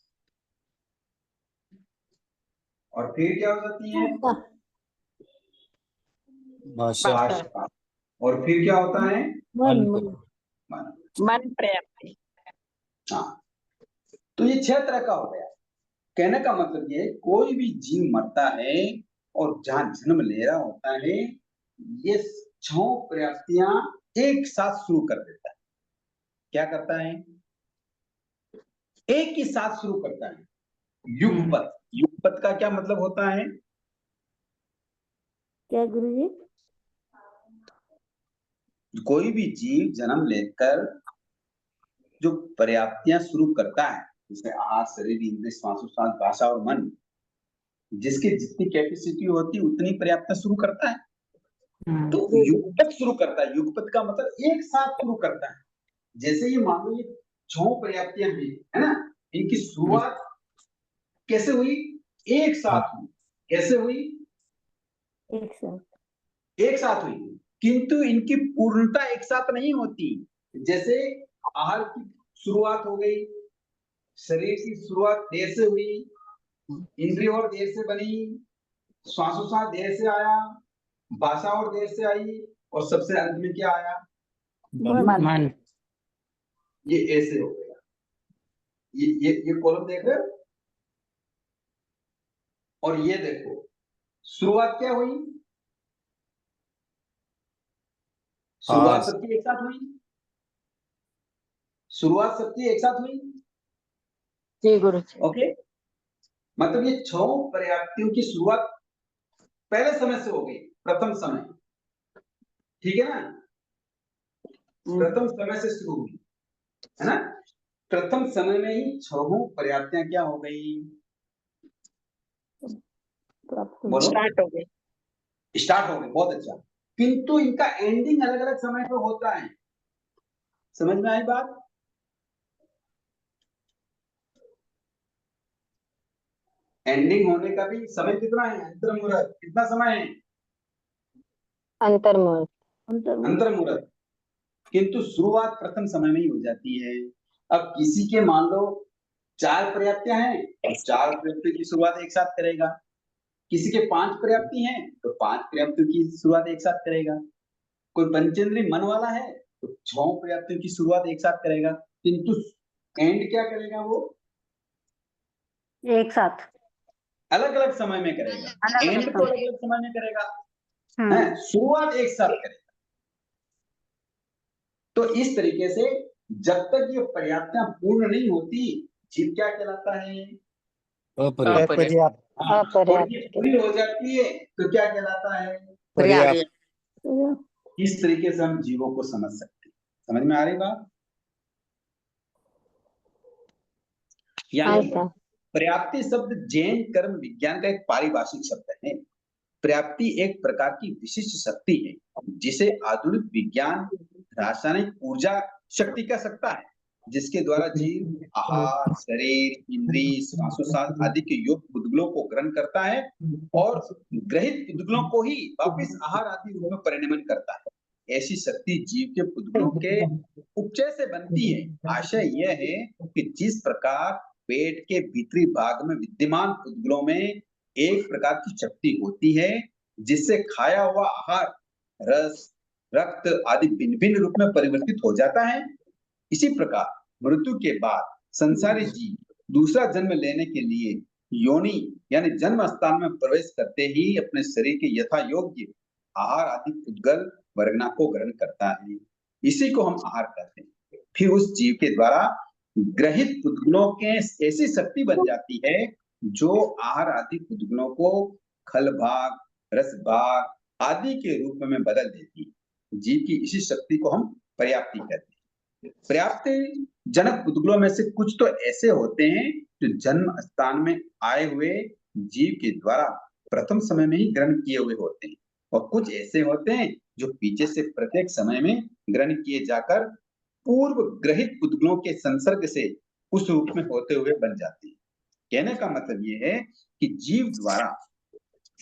और फिर क्या हो जाती है? भाषा भाषा, और फिर क्या होता है? मन मन। मन पर्याप्ति। हाँ, तो ये 6 तरह का हो गया। कहने का मतलब ये, कोई भी जीव मरता है और जहां जन्म ले रहा होता है, ये 6 पर्याप्तियां एक साथ शुरू कर देता है। क्या करता है? एक ही साथ शुरू करता है। युगपत। युगपत का क्या मतलब होता है? क्या गुरुजी? कोई भी जीव जन्म लेकर जो पर्याप्तियां शुरू करता है, जैसे आहार, शरीर, इंद्रिय, श्वासोच्छ्वास, भाषा और मन, जिसकी जितनी कैपेसिटी होती है उतनी पर्याप्तियां शुरू करता है। तो युगपत शुरू करता है। युगपत का मतलब एक साथ शुरू करता है। जैसे ये मान लो, ये 6 पर्याप्तियां हैं, है ना? इनकी शुरुआत कैसे हुई? एक साथ हुई। कैसे हुई? एक साथ हुई। किंतु इनकी पूर्णता एक साथ नहीं होती। जैसे आहार की शुरुआत हो गई, शरीर की शुरुआत देर से हुई, इंद्रिय और देर से बनी, श्वासोच्छ्वास देर से आया, भाषा और देर से आई, और सबसे अंत में क्या आया? मन। ये ऐसे हो गया। ये कॉलम देख रहे हो? और ये देखो, शुरुआत क्या हुई? शुरुआत सबकी एक साथ हुई। शुरुआत सबकी एक साथ हुई। जी गुरु जी। ओके, मतलब ये 6 पर्याप्तियों की शुरुआत पहले समय से हो गई, प्रथम समय। ठीक है ना? प्रथम समय से शुरू हुई, है ना? प्रथम समय में ही 6 पर्याप्तियां क्या हो गई? बोलो। स्टार्ट हो गई। स्टार्ट हो गई। बहुत अच्छा। किंतु इनका एंडिंग अलग अलग समय पर होता है। समझ में आई बात? एंडिंग होने का भी समय कितना है? अंतर्मुहूर्त कितना समय है? अंतर्मुहूर्त। अंतर्मुहूर्त। किंतु शुरुआत प्रथम समय में ही हो जाती है। अब किसी के मान लो 4 पर्याप्तियां हैं, तो 4 पर्याप्तियों की शुरुआत एक साथ करेगा। किसी के 5 पर्याप्ति हैं, तो 5 पर्याप्तियों की शुरुआत एक साथ करेगा। कोई पंचेंद्रिय मन वाला है, तो 6 पर्याप्तियों की शुरुआत एक साथ करेगा। किंतु एंड क्या करेगा? वो एक साथ अलग अलग समय में करेगा। एंड तो अलग अलग समय में करेगा, है, शुरुआत एक साथ करेगा। तो इस तरीके से जब तक ये पर्याप्तियां पूर्ण नहीं होती, जीव क्या कहलाता है? अपर्याप्त। हाँ, और ये पूरी हो जाती है तो क्या कहलाता है? पर्याप्त। इस तरीके से हम जीवों को समझ सकते हैं। समझ में आ रही बात? यानी पर्याप्ति शब्द जैन कर्म विज्ञान का एक पारिभाषिक शब्द है। पर्याप्ति एक प्रकार की विशिष्ट शक्ति है, जिसे आधुनिक विज्ञान रासायनिक ऊर्जा शक्ति कह सकता है, जिसके द्वारा जीव आहार, शरीर, इंद्रिय, श्वासोच्छ्वास आदि के योग उद्गलों को ग्रहण करता है और ग्रहित उद्गलों को ही वापिस आहार आदि रूप में परिणमन करता है। ऐसी शक्ति जीव के उद्गलों के उपचय से बनती है। आशय यह है कि जिस प्रकार पेट के भीतरी भाग में विद्यमान उद्गलों में एक प्रकार की शक्ति होती है, जिससे खाया हुआ आहार रस, रक्त आदि भिन्न भिन्न रूप में परिवर्तित हो जाता है, इसी प्रकार मृत्यु के बाद संसारी जीव दूसरा जन्म लेने के लिए योनि यानी जन्म स्थान में प्रवेश करते ही अपने शरीर के यथा योग्य आहार आदि उद्गल वर्गना को ग्रहण करता है। इसी को हम आहार कहते हैं। फिर उस जीव के द्वारा ग्रहित उद्गलों के ऐसी शक्ति बन जाती है जो आहार आदि उद्गलों को खल भाग, रस भाग आदि के रूप में बदल देती है। जीव की इसी शक्ति को हम पर्याप्ति कहते हैं। पर्याप्त जनक उद्गलों में से कुछ तो ऐसे होते हैं जो जन्म स्थान में आए हुए जीव के द्वारा प्रथम समय में ही ग्रहण किए हुए होते हैं, और कुछ ऐसे होते हैं जो पीछे से प्रत्येक समय में ग्रहण किए जाकर पूर्व ग्रहित उद्गलों के संसर्ग से उस रूप में होते हुए बन जाते हैं। कहने का मतलब ये है कि जीव द्वारा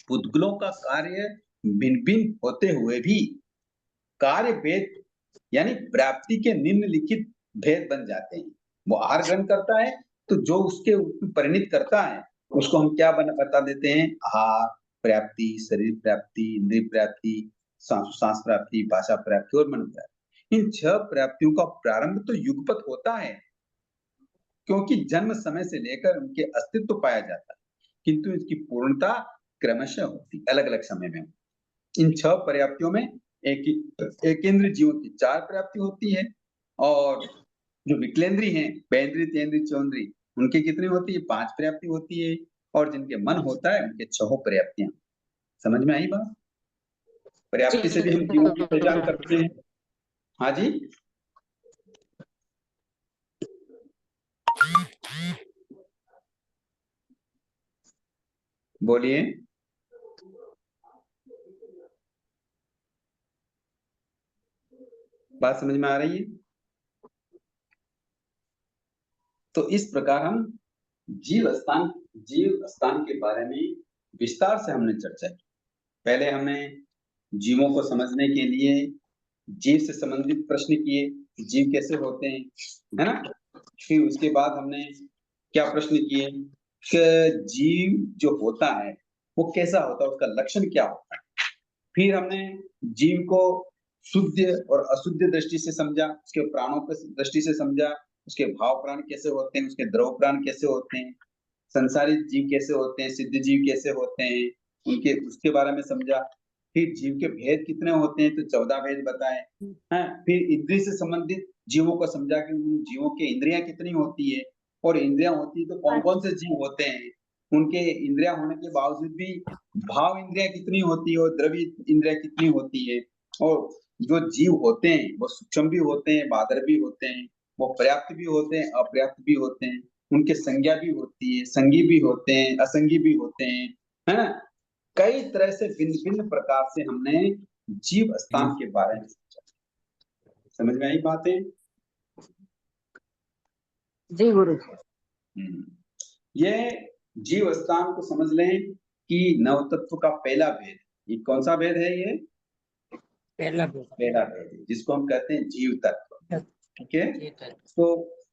उद्गलों का कार्य भिन्न भिन्न होते हुए भी कार्य भेद यानी प्राप्ति के निम्नलिखित भेद बन जाते हैं। वो आहार ग्रहण करता है तो जो उसके परिणित करता है उसको हम क्या बता देते हैं? आहार प्राप्ति, शरीर प्राप्ति, इंद्रिय प्राप्ति, सांस प्राप्ति, भाषा प्राप्ति और मन प्राप्ति। इन 6 प्राप्तियों का प्रारंभ तो युगपत होता है, क्योंकि जन्म समय से लेकर उनके अस्तित्व पाया जाता है, किंतु इसकी पूर्णता क्रमशः होती अलग अलग समय में। इन 6 पर्याप्तियों में एकेंद्रीय जीवों की 4 प्राप्ति होती है, और जो विकलेंद्रीय हैं, बेंद्रीय, तेंद्रीय, चौंद्रीय, उनकी कितनी होती है? 5 पर्याप्ति होती है, और जिनके मन होता है उनके 6 पर्याप्तियां। समझ में आई बात? पर्याप्ति से भी हम जीवों की पहचान करते हैं। हाँ जी, बोलिए। बात समझ में आ रही है? तो इस प्रकार हम जीव स्थान के बारे में विस्तार से हमने चर्चा की। पहले हमने जीवों को समझने के लिए जीव से संबंधित प्रश्न किए, जीव कैसे होते हैं, है ना? फिर उसके बाद हमने क्या प्रश्न किए कि जीव जो होता है वो कैसा होता है, उसका लक्षण क्या होता है। फिर हमने जीव को शुद्ध और अशुद्ध दृष्टि से समझा, उसके प्राणों की दृष्टि से समझा, उसके भाव प्राण कैसे होते हैं, उसके द्रव प्राण कैसे होते हैं, संसारित जीव कैसे होते हैं, सिद्ध जीव कैसे होते हैं, उनके उसके बारे में समझा। फिर जीव के भेद कितने होते हैं, तो 14 भेद बताए हैं। फिर इंद्रिय से संबंधित जीवों को समझा कि उन जीवों की इंद्रियां कितनी होती है, और इंद्रियां होती है तो कौन कौन से जीव होते हैं, उनके इंद्रियां होने के बावजूद भी भाव इंद्रियां कितनी होती है और द्रव्य इंद्रियां कितनी होती है, और जो जीव होते हैं वो सूक्ष्म भी होते हैं, बादर भी होते हैं, वो पर्याप्त भी होते हैं, अपर्याप्त भी होते हैं, उनके संज्ञा भी होती है, संगी भी होते हैं, असंगी भी होते हैं, है ना? कई तरह से भिन्न-भिन्न प्रकार से हमने जीव स्थान के बारे में सोचा। समझ में आई बातें? जी गुरु जी। ये जीव स्थान को समझ लें कि नव तत्व का पहला भेद। ये कौन सा भेद है? ये पहला भेद है, जिसको हम कहते हैं जीव तत्व। ठीक है, ये तो तो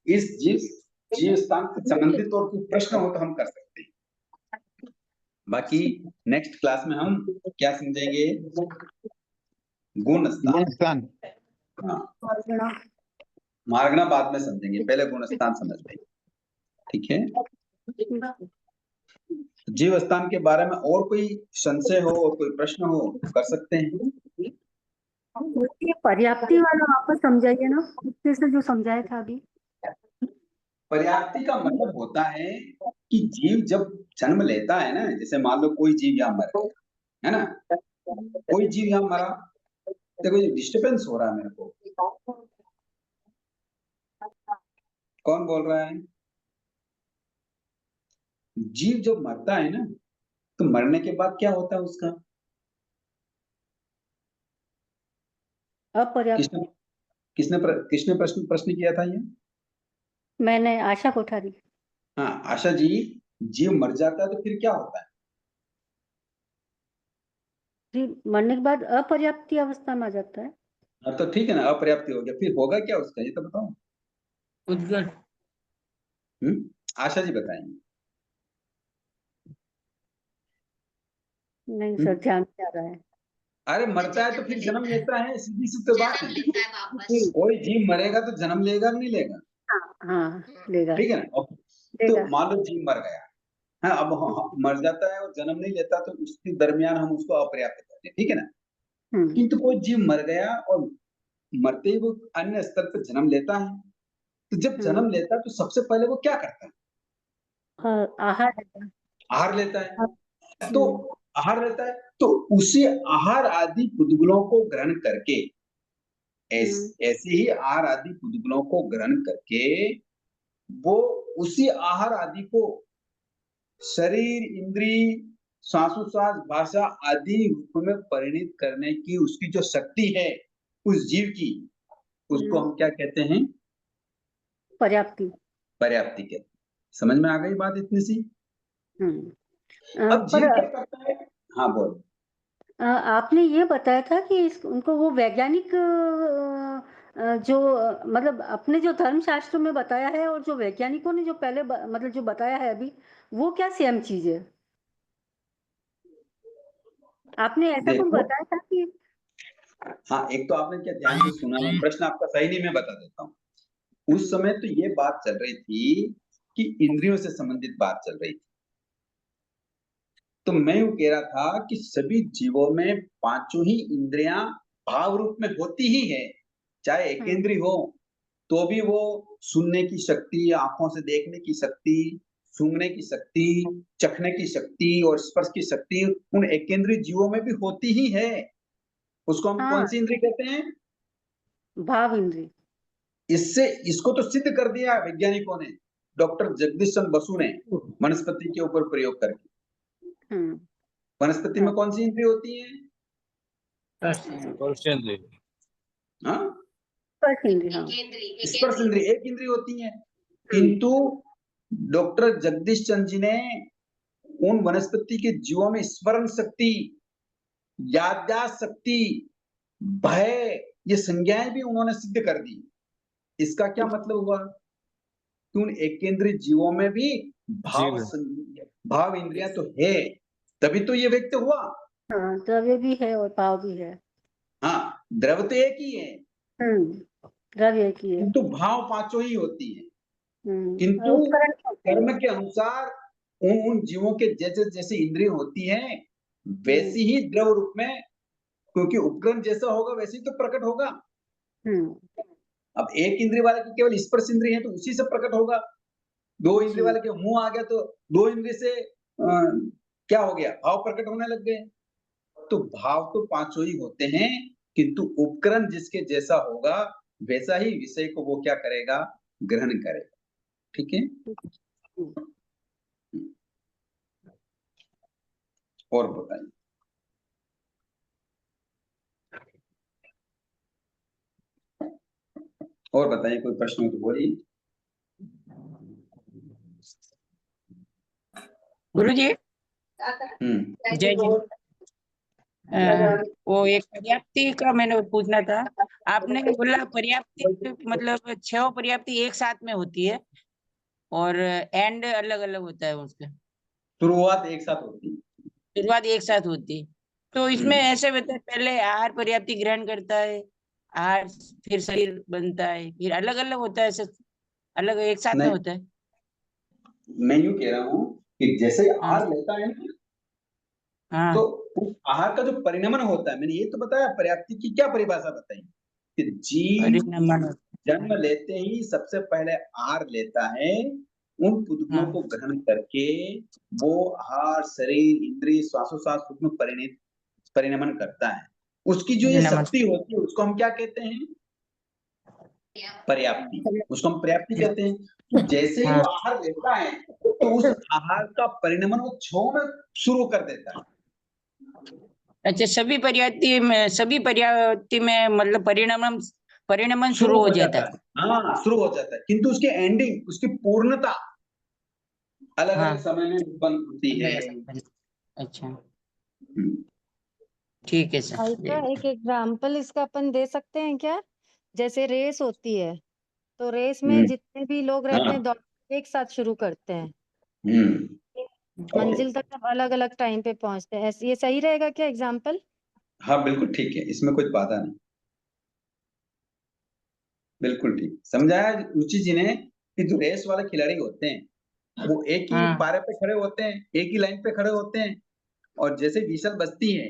इस जीव स्थान से संबंधित और कोई प्रश्न हो तो हम कर सकते हैं। बाकी नेक्स्ट क्लास में हम क्या समझेंगे? गुण स्थान। हाँ, मार्गना बाद में समझेंगे, पहले गुण स्थान समझ लेंगे। ठीक है, जीव स्थान के बारे में और कोई संशय हो और कोई प्रश्न हो कर सकते हैं। ये पर्याप्ति वाला वापस समझाइए ना, उससे से जो समझाया था अभी। पर्याप्ति का मतलब होता है कि जीव जब जन्म लेता है ना, जैसे मान लो कोई जीव यहाँ मर गया, है ना? कोई जीव यहाँ मरा, देखो ये डिस्टर्बेंस हो रहा है मेरे को। कौन बोल रहा है? जीव जब मरता है ना, तो मरने के बाद क्या होता है उसका? अपर्याप्त। किसने प्रश्न किया था ये? मैंने आशा कोठारी। हाँ, आशा जी, जीव मर जाता है तो फिर क्या होता है? जी, मरने के बाद अपर्याप्ति अवस्था में आ जाता है। हाँ, तो ठीक है ना, अपर्याप्ति हो गया, फिर होगा क्या उसका, ये तो बताओ। उद्गत। आशा जी बताएंगे। नहीं सर, ध्यान से आ रहा है। अरे मरता है तो फिर जन्म लेता है, सीधी सी तो बात है। कोई जीव मरेगा तो जन्म लेगा नहीं लेगा? हाँ लेगा। ठीक है ना? तो मान लो जीव मर गया, हाँ, अब मर जाता है और जन्म नहीं लेता, तो उसके दरमियान हम उसको अपर्याप्त कहते हैं, ठीक है ना? किंतु कोई जीव मर गया और मरते ही वो अन्य स्तर पर जन्म लेता है, तो जब जन्म लेता है तो सबसे पहले वो क्या करता है? आहार लेता है। आहार लेता है। तो आहार लेता है तो उसी आहार आदि पुद्गलों को ग्रहण करके, ऐसे ही आहार आदि पुद्गलों को ग्रहण करके वो उसी आहार आदि को शरीर, इंद्रिय, श्वासोच्छ्वास, भाषा आदि रूप में परिणित करने की उसकी जो शक्ति है उस जीव की, उसको हम क्या कहते हैं? पर्याप्ति कहते हैं। समझ में आ गई बात इतनी सी? अब जीव क्या करता है? हाँ बोल। आपने ये बताया था कि उनको वो वैज्ञानिक जो मतलब अपने जो धर्म शास्त्र में बताया है और जो वैज्ञानिकों ने जो पहले मतलब जो बताया है अभी, वो क्या सेम चीज है? आपने ऐसा कुछ देखो, बताया था कि हाँ, एक तो आपने क्या ध्यान से सुना नहीं, प्रश्न आपका सही नहीं, मैं बता देता हूँ। उस समय तो ये बात चल रही थी कि इंद्रियों से संबंधित बात चल रही थी। तो मैं यूं कह रहा था कि सभी जीवों में पांचों ही इंद्रियां भाव रूप में होती ही है। चाहे एक इंद्रिय हो तो भी वो सुनने की शक्ति, आंखों से देखने की शक्ति, सूंघने की शक्ति, चखने की शक्ति और स्पर्श की शक्ति उन एकेंद्रीय जीवों में भी होती ही है। उसको हम कौन हाँ, सी इंद्रिय कहते हैं? भाव इंद्रिय। इससे इसको तो सिद्ध कर दिया वैज्ञानिकों ने, डॉक्टर जगदीश चंद्र बसु ने, वनस्पति के ऊपर प्रयोग करके। हम्म। वनस्पति में कौन सी इंद्रिय होती है? स्पर्श इंद्रिय। हाँ, स्पर्श इंद्रिय, हाँ। स्पर्श इंद्रिय एक इंद्रिय होती है। किंतु डॉक्टर जगदीश चंद्र जी ने उन वनस्पति के जीवों में स्मरण शक्ति, याददाश्त शक्ति, भय, ये संज्ञाएं भी उन्होंने सिद्ध कर दी। इसका क्या मतलब हुआ कि उन एकेंद्रीय जीवों में भी भाव इंद्रियां तो है, तभी तो ये व्यक्त हुआ। हाँ, द्रव्य भी है और भाव भी है। हाँ, द्रव तो एक ही है, द्रव्य एक ही है। किंतु भाव पांचों ही होती है। और किंतु उपकरण होते हैं। कर्म के अनुसार उन जीवों के जैसे जैसे इंद्रिय होती हैं, वैसी ही द्रव रूप में, क्योंकि उपकरण जैसा होगा वैसे ही तो प्रकट होगा। अब एक इंद्रिय वाले की केवल स्पर्श इंद्रिय है तो उसी से प्रकट होगा। दो इंद्रिय वाले के मुंह आ गया तो दो इंद्रिय से क्या हो गया, भाव प्रकट होने लग गए। तो भाव तो पांचों ही होते हैं, किंतु उपकरण जिसके जैसा होगा वैसा ही विषय को वो क्या करेगा, ग्रहण करेगा। ठीक है, और बताइए। और बताइए, कोई प्रश्न हो तो बोलिए। गुरुजी, जय जी। वो एक पर्याप्ति का मैंने पूछना था। आपने बोला पर्याप्ति मतलब 6 पर्याप्ति एक साथ में होती है और एंड अलग अलग होता है उसका। शुरुआत एक साथ होती है। शुरुआत एक साथ होती है, तो इसमें ऐसे होता है पहले आहार पर्याप्ति ग्रहण करता है, आहार फिर शरीर बनता है, फिर अलग अलग होता है, ऐसे अलग एक साथ में होता है। मैं यूं कह रहा हूँ कि जैसे हाँ आहार लेता है ना, हाँ तो उस आहार का जो परिणमन होता है, मैंने ये तो बताया पर्याप्ति की क्या परिभाषा बताई कि जीव परिणमन। जन्म लेते ही सबसे पहले आहार लेता है, उन पुद्गलों को ग्रहण करके वो आहार शरीर इंद्रिय श्वासोश्वास में परिणमन करता है। उसकी जो ये शक्ति होती है उसको हम क्या कहते हैं, पर्याप्ति। उसको हम पर्याप्ति कहते हैं। तो जैसे ही वो आहार लेता है तो उस आहार का परिणमन वो क्षण में शुरू कर देता है। अच्छा, सभी पर्याप्ति में मतलब परिणमन शुरू हो जाता है। हाँ, शुरू हो जाता है, किंतु उसकी एंडिंग, उसकी पूर्णता अलग अलग समय में उत्पन्न होती है। अच्छा, ठीक है सर। एक एग्जाम्पल इसका अपन दे सकते हैं क्या? जैसे रेस होती है, तो रेस में जितने भी लोग रहते हैं दौड़ एक साथ शुरू करते हैं, मंजिल तक सब अलग अलग टाइम पे पहुंचते हैं। ये सही रहेगा क्या एग्जाम्पल? हाँ, बिल्कुल ठीक है, इसमें कोई बाधा नहीं, बिल्कुल ठीक समझाया रुचि जी ने कि जो रेस वाले खिलाड़ी होते हैं वो एक ही पारे पे खड़े होते हैं, एक ही लाइन पे खड़े होते हैं, और जैसे व्हीसल बजती है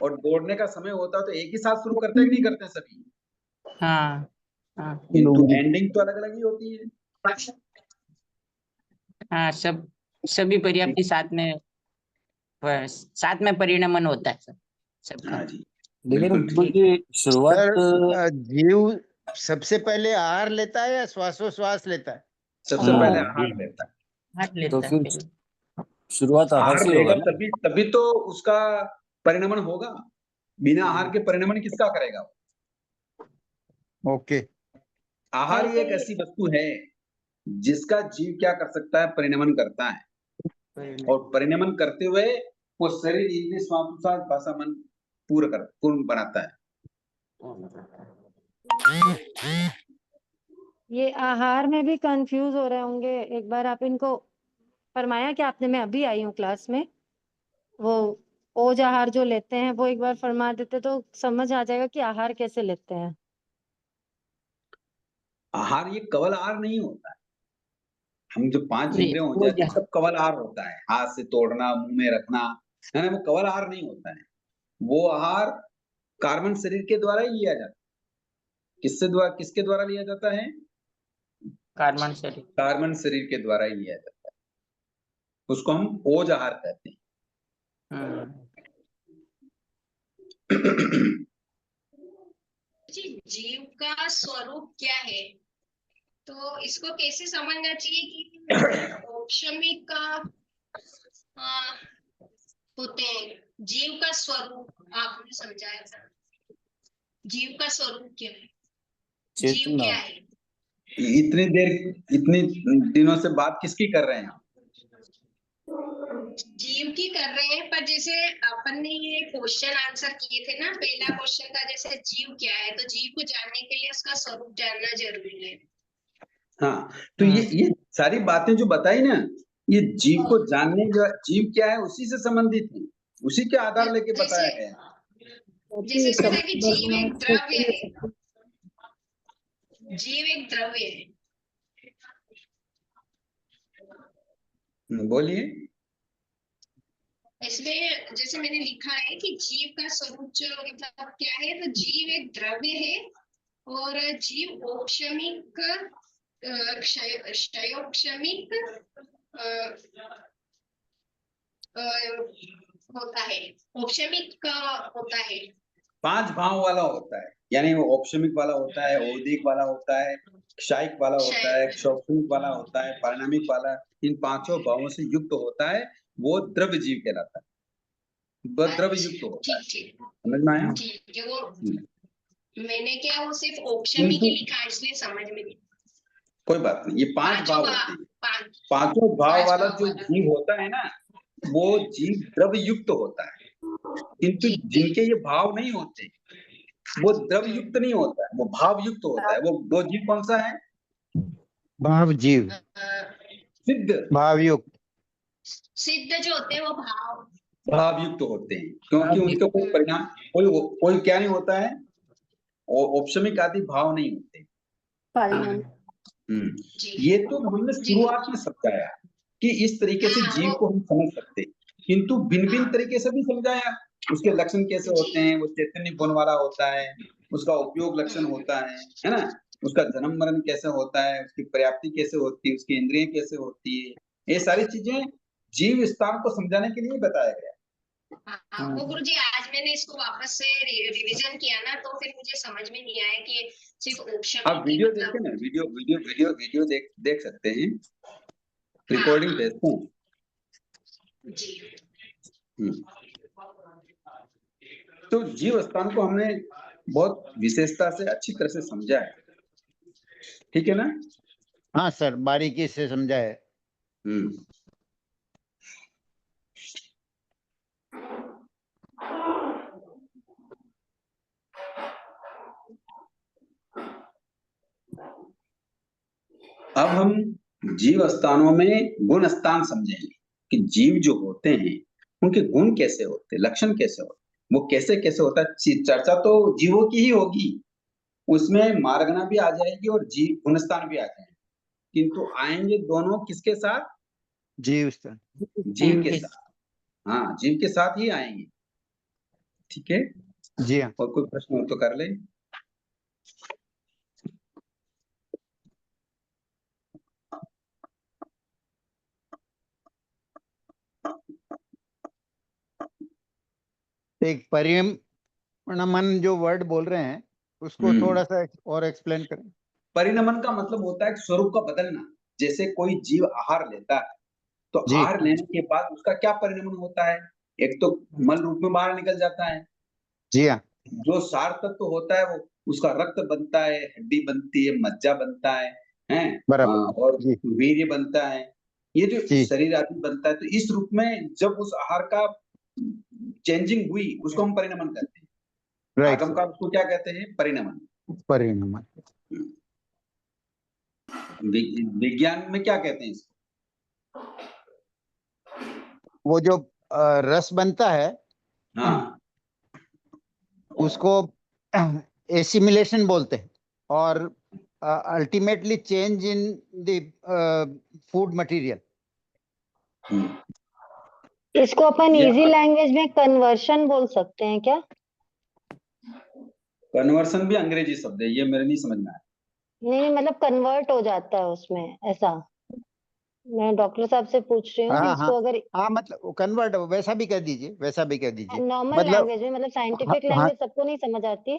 और दौड़ने का समय होता है तो एक ही साथ शुरू करते हैं कि नहीं करते हैं सभी? हाँ हाँ, तो एंडिंग तो अलग अलग ही होती है। हाँ, सभी पर्याप्ति साथ में परिणमन होता है सबका। हाँ जी, लेकिन शुरुआत जीव सबसे पहले आहार लेता है या श्वासोश्वास लेता है? सबसे पहले आहार लेता है। तो फिर शुरुआत आहार आहार से लेगा होगा ना। तभी तो उसका परिणमन होगा। बिना आहार के परिणमन किसका करेगा? ओके। आहार ही एक ऐसी वस्तु है जिसका जीव क्या कर सकता है, परिणमन करता है, और परिणमन करते हुए वो शरीर इंद्रिय श्वासोच्छ्वास भाषा मन पूर्ण बनाता है। ये आहार में भी कंफ्यूज हो रहे होंगे। एक बार आप इनको फरमाया कि आपने, मैं अभी आई हूँ क्लास में, वो ओज आहार जो लेते हैं वो एक बार फरमा देते तो समझ आ जाएगा कि आहार कैसे लेते हैं। आहार ये कवल आहार नहीं होता है। हम जो 5 नहीं, इंद्रियां हो वो जाती है सब कवल आहार होता है, हाथ से तोड़ना, मुंह में रखना, है ना, वो कवल आहार नहीं होता है। वो आहार कार्बन शरीर के द्वारा ही लिया जाता है। किसके द्वारा लिया जाता है? कार्बन शरीर। कार्बन शरीर के द्वारा ही लिया जाता है। उसको हम ओज आहार कहते हैं। जीव का स्वरूप क्या है, तो इसको कैसे समझना चाहिए कि औपशमिक होते हैं। जीव का स्वरूप आपने समझाया था, जीव का स्वरूप क्या है, जीव चेतना। क्या है? इतनी दिनों से बात किसकी कर रहे हैं आप? जीव की कर रहे हैं, पर जैसे अपन ने ये क्वेश्चन आंसर किए थे ना, पहला क्वेश्चन था जैसे जीव क्या है, तो जीव को जानने के लिए उसका स्वरूप जानना जरूरी है। हाँ, तो ये सारी बातें जो बताई ना, ये जीव को जानने, जो जीव क्या है उसी से संबंधित है, उसी के आधार लेके बताया गया। जैसे इसमें था कि जीव एक द्रव्य है, जीव एक द्रव्य है। बोलिए। इसमें जैसे मैंने लिखा है कि जीव का स्वरूप जो मतलब क्या है, तो जीव एक द्रव्य है और जीव औपशमिक क्षयोपशमिक होता है, औपशमिक होता है। 5 भाव वाला होता है, यानी वो औपशमिक वाला होता है, औदिक वाला होता है, क्षायिक वाला होता है, क्षौक्षमिक वाला होता है, परिणामिक वाला। इन 5 भावों से युक्त होता है, वो द्रव्य जीव कहलाता है। वह द्रव्य युक्त होता है। ठीक, समझ में आया? ठीक है। वो मैंने क्या वो सिर्फ औपशमिक ही लिखा है, इसलिए समझ में नहीं। कोई बात नहीं, ये 5 भाव होते हैं। 5 भाव वाला जो जीव होता है ना, वो जीव द्रव्य युक्त होता है। किंतु जिनके ये भाव नहीं होते, वो द्रव्य युक्त नहीं होता है, वो भाव युक्त होता है। वो जीव कौन सा है? भाव जीव, सिद्ध। भावयुक्त। सिद्ध जो होते हैं वो भाव युक्त होते हैं, क्योंकि उनका कोई परिणाम, कोई क्या नहीं होता है, औपशमिक आदि भाव नहीं होते। ये तो हमने शुरुआत में समझाया कि इस तरीके से जीव को हम समझ सकते, किंतु भिन्न भिन्न तरीके से भी समझाया। उसके लक्षण कैसे होते हैं, वो चैतन्य गुण वाला होता है, उसका उपयोग लक्षण होता है ना, उसका जन्म मरण कैसे होता है, उसकी पर्याप्ति कैसे होती है, उसकी इंद्रियां कैसे होती है, ये सारी चीजें जीव स्थान को समझाने के लिए बताया गया। वो गुरुजी आज मैंने इसको वापस से रिवीजन किया ना, तो फिर मुझे समझ में नहीं आया कि सिर्फ ऑप्शन। आप वीडियो देखें ना, वीडियो देख सकते हैं, रिकॉर्डिंग देखते हैं जी। तो जीव स्थान को हमने बहुत विशेषता से अच्छी तरह से समझा है, ठीक है ना? हाँ सर, बारीकी से समझा है। अब हम जीव स्थानों में गुण स्थान समझेंगे कि जीव जो होते हैं उनके गुण कैसे होते हैं, लक्षण कैसे होते हैं, वो कैसे कैसे होता है। चर्चा तो जीवों की ही होगी, उसमें मार्गना भी आ जाएगी और जीव गुण स्थान भी आ जाएंगे, किंतु आएंगे दोनों किसके साथ? जीव स्थान, जीव के साथ। हाँ, जीव के साथ ही आएंगे, ठीक है जी हाँ। और कोई प्रश्न हो तो कर ले। एक परिणमन जो वर्ड बोल रहे हैं उसको थोड़ा सा और एक्सप्लेन करें। परिणमन का मतलब होता है स्वरूप का बदलना। जैसे कोई जीव आहार लेता है, तो आहार लेने के बाद उसका क्या परिणमन होता है? एक तो मल रूप में बाहर निकल जाता है, जी हाँ। जो सार तत्व होता है वो उसका रक्त बनता है, हड्डी बनती है, मज्जा बनता है बराबर और जी। वीर्य बनता है, ये जो शरीर आदि बनता है। तो इस रूप में जब उस आहार का चेंजिंग हुई, उसको हम परिणमन कहते हैं। राइट। आगम का उसको क्या कहते हैं? परिणमन। परिणाम। विज्ञान में क्या कहते हैं इसको? वो जो रस बनता है, हाँ, उसको एसिमिलेशन बोलते हैं, और ultimately change in the food material. इसको अपन या इजी लैंग्वेज में कन्वर्शन बोल सकते हैं क्या? कन्वर्सन भी अंग्रेजी शब्द है, ये मेरे नहीं समझ में आया। नहीं, मतलब कन्वर्ट हो जाता है उसमें, ऐसा। मैं डॉक्टर साहब से पूछ रही हूँ कि हाँ इसको हाँ अगर हाँ, मतलब कन्वर्ट वैसा भी कह दीजिए, वैसा भी कह दीजिए। नॉर्मल मतलब लैंग्वेज में, मतलब साइंटिफिक हाँ लैंग्वेज सबको नहीं समझ आती।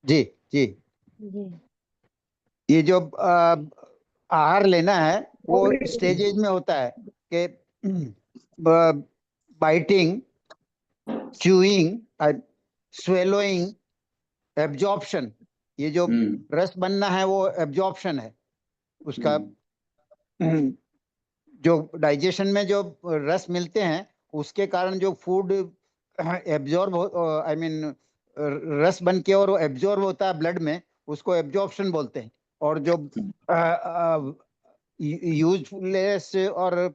जी जी, जी। ये जो आहार लेना है वो स्टेजेज में होता है कि बाइटिंग, च्यूइंग, स्वेलोइंग, एब्जॉर्प्शन। ये जो रस बनना है वो एब्जॉर्प्शन है उसका। जो डाइजेशन में जो रस मिलते हैं उसके कारण जो फूड एब्जॉर्ब, आई मीन रस बन के और वो एब्जॉर्ब होता है ब्लड में, उसको एब्जॉर्प्शन बोलते हैं। और जो यूजलेस और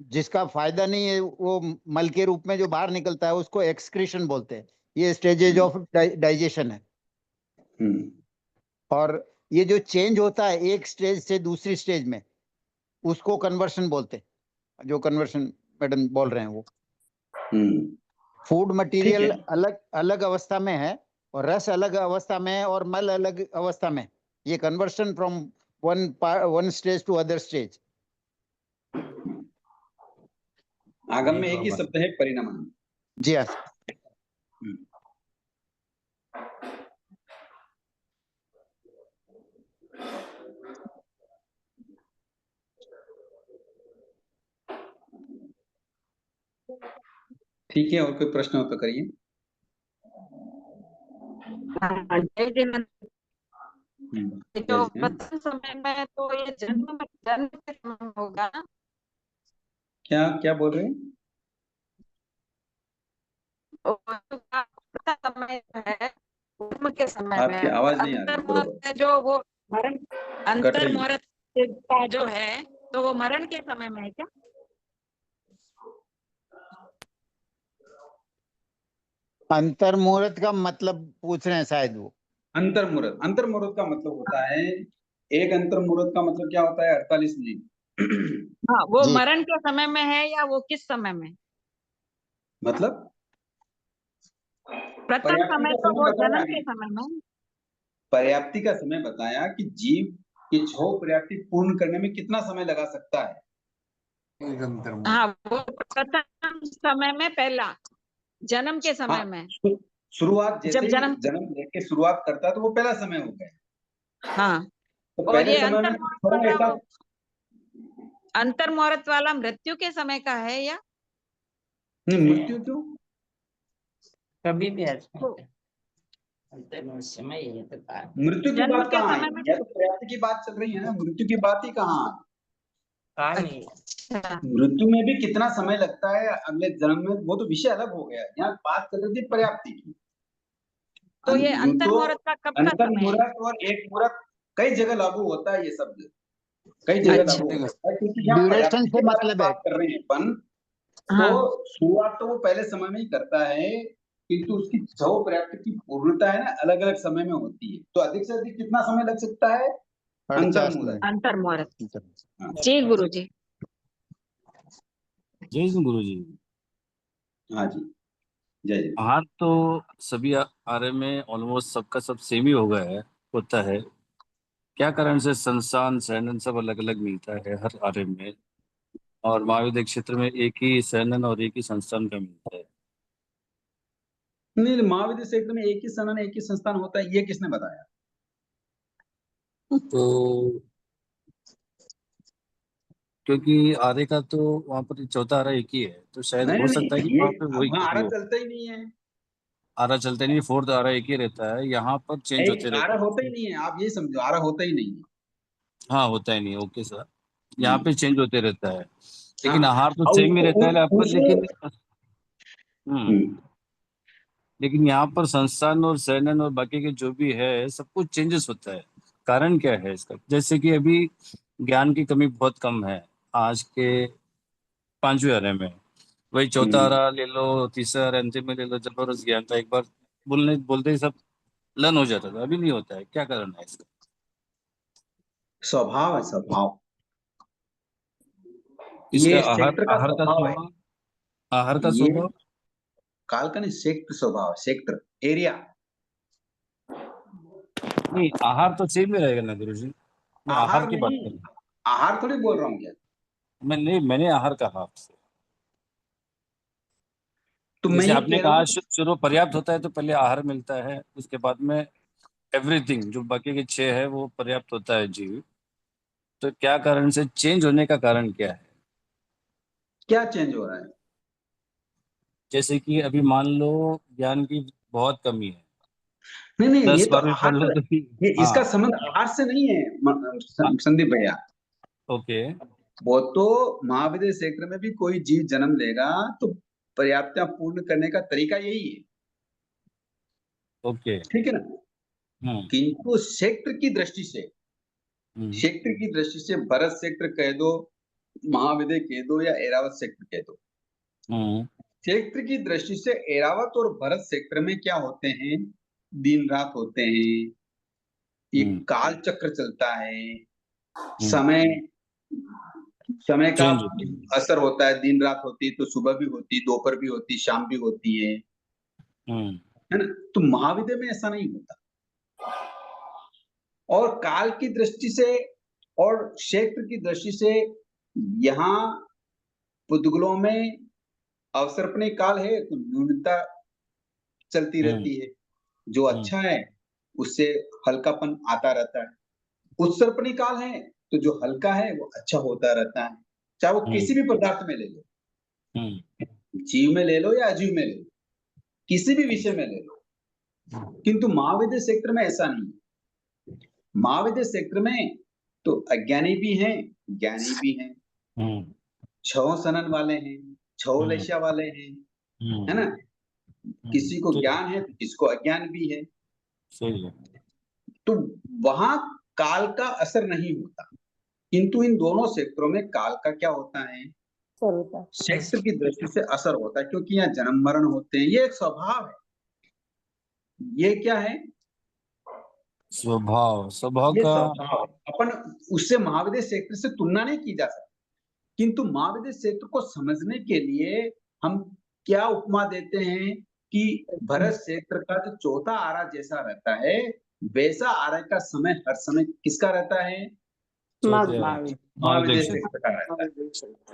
जिसका फायदा नहीं है वो मल के रूप में जो बाहर निकलता है उसको एक्सक्रीशन बोलते हैं। ये स्टेजेज ऑफ डाइजेशन है। और ये जो चेंज होता है एक स्टेज से दूसरी स्टेज में, उसको कन्वर्शन बोलते हैं। जो कन्वर्शन मैडम बोल रहे हैं वो फूड मटेरियल अलग अलग अवस्था में है, और रस अलग अवस्था में है, और मल अलग अवस्था में। ये conversion from one stage to other stage. आगम में एक ही शब्द है, परिणाम। जी हाँ। ठीक है, और कोई प्रश्न हो तो करिए। तो प्रथम समय में तो ये जन्म के समय होगा ना? क्या क्या बोल रहे हैं? प्रथम समय है, जन्म के समय आपकी में आवाज नहीं आ रही बरोबर, अंतर्मुहूर्त जो वो मरण, कट रही है। अंतर्मुहूर्त का जो है तो वो मरण के समय में है क्या? अंतर्मुहूर्त का मतलब पूछ रहे हैं शायद वो। अंतर्मुहूर्त, अंतर्मुहूर्त का मतलब होता है, एक अंतर्मुहूर्त का मतलब क्या होता है? 48 मिनट। हाँ, वो जी। मरण के समय में है या वो किस समय में? मतलब प्रथम पर्याप्ति समय का तो समय वो बताया जन्म अभी। के समय में। पर्याप्ति का समय बताया कि जीव की छो पर्याप्ति पूर्ण करने में कितना समय लगा सकता है। हाँ, वो प्रथम समय में पहला, जन्म के समय हाँ, में। शुरुआत जैसे जब ही जन्म, जन्म लेके शुरुआत करता है तो वो पहला समय हो गया। हाँ। तो और पहले ये समय में अंतर्मुहूर्त थोड़ा वाला, ऐसा वो अंतर्मुहूर्त वाला मृत्यु के समय का है या नहीं, मृत्यु क्यों? कभी भी मृत्यु की जन्म बात के कहाँ समय आई? में या तो पर्याप्ति की बात चल रही है ना, मृत्यु की बात ही कहाँ आई? अच्छा। मृत्यु में भी कितना समय लगता है अगले जन्म में, वो तो विषय अलग हो गया। यहाँ बात कर रही थी पर्याप्ति की। तो ये यूं तो अंतर्मुहूर्त का कब का अंतर समय है? मुहूर्त और एक मुहूर्त कई जगह लागू होता है, ये शब्द कई जगह अच्छा। लागू होता है, क्योंकि यहाँ ड्यूरेशन पर्याप्ति से के बारे में मतलब है। बात कर रहे हैं अपन। तो हाँ, शुरुआत तो वो पहले समय में ही करता है, किंतु उसकी जो पर्याप्ति की पूर्णता है ना, अलग अलग समय में होती है। तो अधिक से अधिक कितना समय लग सकता है? 48 अंतर्मुहूर्त। मिनट। अंतर्मुहूर्त। हाँ, जी गुरु जी। जय हिंद गुरु जी। हाँ जी, जय जी। आहार तो सभी आहार में ऑलमोस्ट सबका सब सेम ही हो गया है, होता है। क्या कारण से संस्थान सैनन सब अलग अलग मिलता है हर आहार में, और महाविद्यालय क्षेत्र में एक ही सैनन और एक ही संस्थान का मिलता है। नहीं, महाविद्यालय क्षेत्र में एक ही सनन एक ही संस्थान होता है, ये किसने बताया? तो क्योंकि आरे का तो वहाँ पर चौथा आरा एक ही है, तो शायद नहीं हो नहीं, सकता है कि ये वहाँ पे वही वहाँ आरा हो। चलता ही नहीं है। आरा चलता नहीं, फोर्थ आरा एक ही रहता है, यहाँ पर चेंज होते एक आरा रहते होता ही हैं। नहीं है, आप ये समझो, आरा होता ही नहीं है। हाँ, होता ही नहीं, ओके सर। यहाँ हम्म, पे चेंज होते रहता है, हाँ, लेकिन आहार तो और सेम ही रहता है, पर उस लेकिन हम्म हम्म, लेकिन यहाँ पर संस्थान और शैनन और बाकी के जो भी है सब कुछ चेंजेस होता है। कारण क्या है इसका? जैसे कि अभी ज्ञान की कमी बहुत कम है आज के 5वें आरे में। वही चौथा आरा ले लो, तीसरा आरा अंतिम में ले लो, जबरदस्त ज्ञान था, एक बार बोलते ही सब लर्न हो जाता था, अभी नहीं होता है। क्या कारण है इसका? स्वभाव है, स्वभाव। इसका ये आहार सेक्टर का आहार का स्वभाव है। स्वभाव, आहार का ये स्वभाव काल का नहीं, सेक्टर स्वभाव, सेक्टर एरिया। नहीं, आहार तो सेम ही रहेगा ना गुरुजी। मैं आहार आहार की बात नहीं, कर रहा हूँ। आहार थोड़ी बोल रहा हूँ क्या? मैंने आहार कहा आपसे। तो मैं जैसे ये आपने कह रहा कहा हूँ, शुरू पर्याप्त होता है तो पहले आहार मिलता है, उसके बाद में एवरीथिंग जो बाकी के 6 है वो पर्याप्त होता है जीव। तो क्या कारण से चेंज होने का कारण क्या है? क्या चेंज हो रहा है? जैसे कि अभी मान लो ज्ञान की बहुत कमी है, नहीं, ये 10 तो 12वीं आहार पढ़ लो का, तो भी। ये इसका हाँ, संबंध आहार से नहीं है संदीप भैया। ओके वो तो महाविद्य सेक्टर में भी कोई जीव जन्म लेगा तो पर्याप्तता पूर्ण करने का तरीका यही है, ओके। ठीक है ना? हम्म किंतु क्षेत्र की दृष्टि से, हम्म क्षेत्र की दृष्टि से भरत सेक्टर कह दो, महाविद्य कह दो या एरावत सेक्टर कह दो, हम्म क्षेत्र की दृष्टि से एरावत और भरत सेक्टर में क्या होते हैं? दिन रात होते हैं, एक हम्म काल चक्र चलता है, हम्म समय समय का चेंज होती है। असर होता है, दिन रात होती है तो सुबह भी होती है, दोपहर भी होती है, शाम भी होती हम्म है ना? तो महाविद्य में ऐसा नहीं होता। और काल की दृष्टि से और क्षेत्र की दृष्टि से यहाँ पुद्गलों में अवसर्पणी काल है तो न्यूनता चलती हम्म रहती है, जो हम्म अच्छा है उससे हल्कापन आता रहता है। उत्सर्पणी काल है तो जो हल्का है वो अच्छा होता रहता है, चाहे वो किसी भी पदार्थ में ले लो, हम्म जीव में ले लो या अजीव में ले लो, किसी भी विषय में ले लो। किंतु महाविद्य सेक्टर में ऐसा नहीं है। महाविद्य सेक्टर में तो अज्ञानी भी हैं, ज्ञानी भी हैं, हम्म छह सनन वाले हैं, छह हम्म लेशा वाले हैं, है ना? किसी को सही ज्ञान है तो किसी को अज्ञान भी है। सही है। तो वहां काल का असर नहीं होता, किंतु इन दोनों क्षेत्रों में काल का क्या होता है? क्षेत्र की दृष्टि से असर होता है, क्योंकि यहाँ जन्म मरण होते हैं, ये एक स्वभाव है। ये क्या है? स्वभाव स्वभाव ये का स्वभाव है। अपन उससे महाविद्य क्षेत्र से तुलना नहीं की जा सकती, किंतु महाविद्य क्षेत्र को समझने के लिए हम क्या उपमा देते हैं कि भरत क्षेत्र का जो चौथा आरा जैसा रहता है, वैसा आरा का समय हर समय किसका रहता है? चौथे महाविद्य क्षेत्र का रहता है।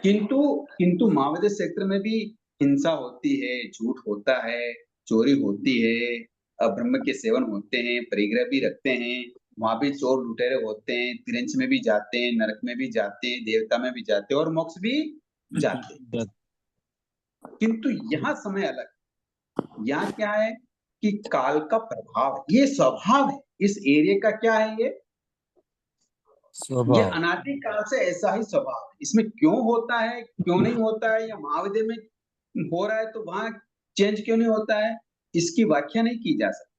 किंतु किंतु महाविद्य क्षेत्र में भी हिंसा होती है, झूठ होता है, चोरी होती है, अब्रह्म के सेवन होते हैं, परिग्रह भी रखते हैं, वहां भी चोर लुटेरे होते हैं, तिरंच में भी जाते हैं, नरक में भी जाते हैं, देवता में भी जाते हैं और मोक्ष भी जाते हैं। किंतु यहाँ समय अलग। यहाँ क्या है कि काल का प्रभाव है, ये स्वभाव है इस एरिया का। क्या है ये स्वभाव अनादि काल से ऐसा ही स्वभाव है। इसमें क्यों होता है, क्यों नहीं होता है, या महाविद्य में हो रहा है तो वहां चेंज क्यों नहीं होता है, इसकी व्याख्या नहीं की जा सकती।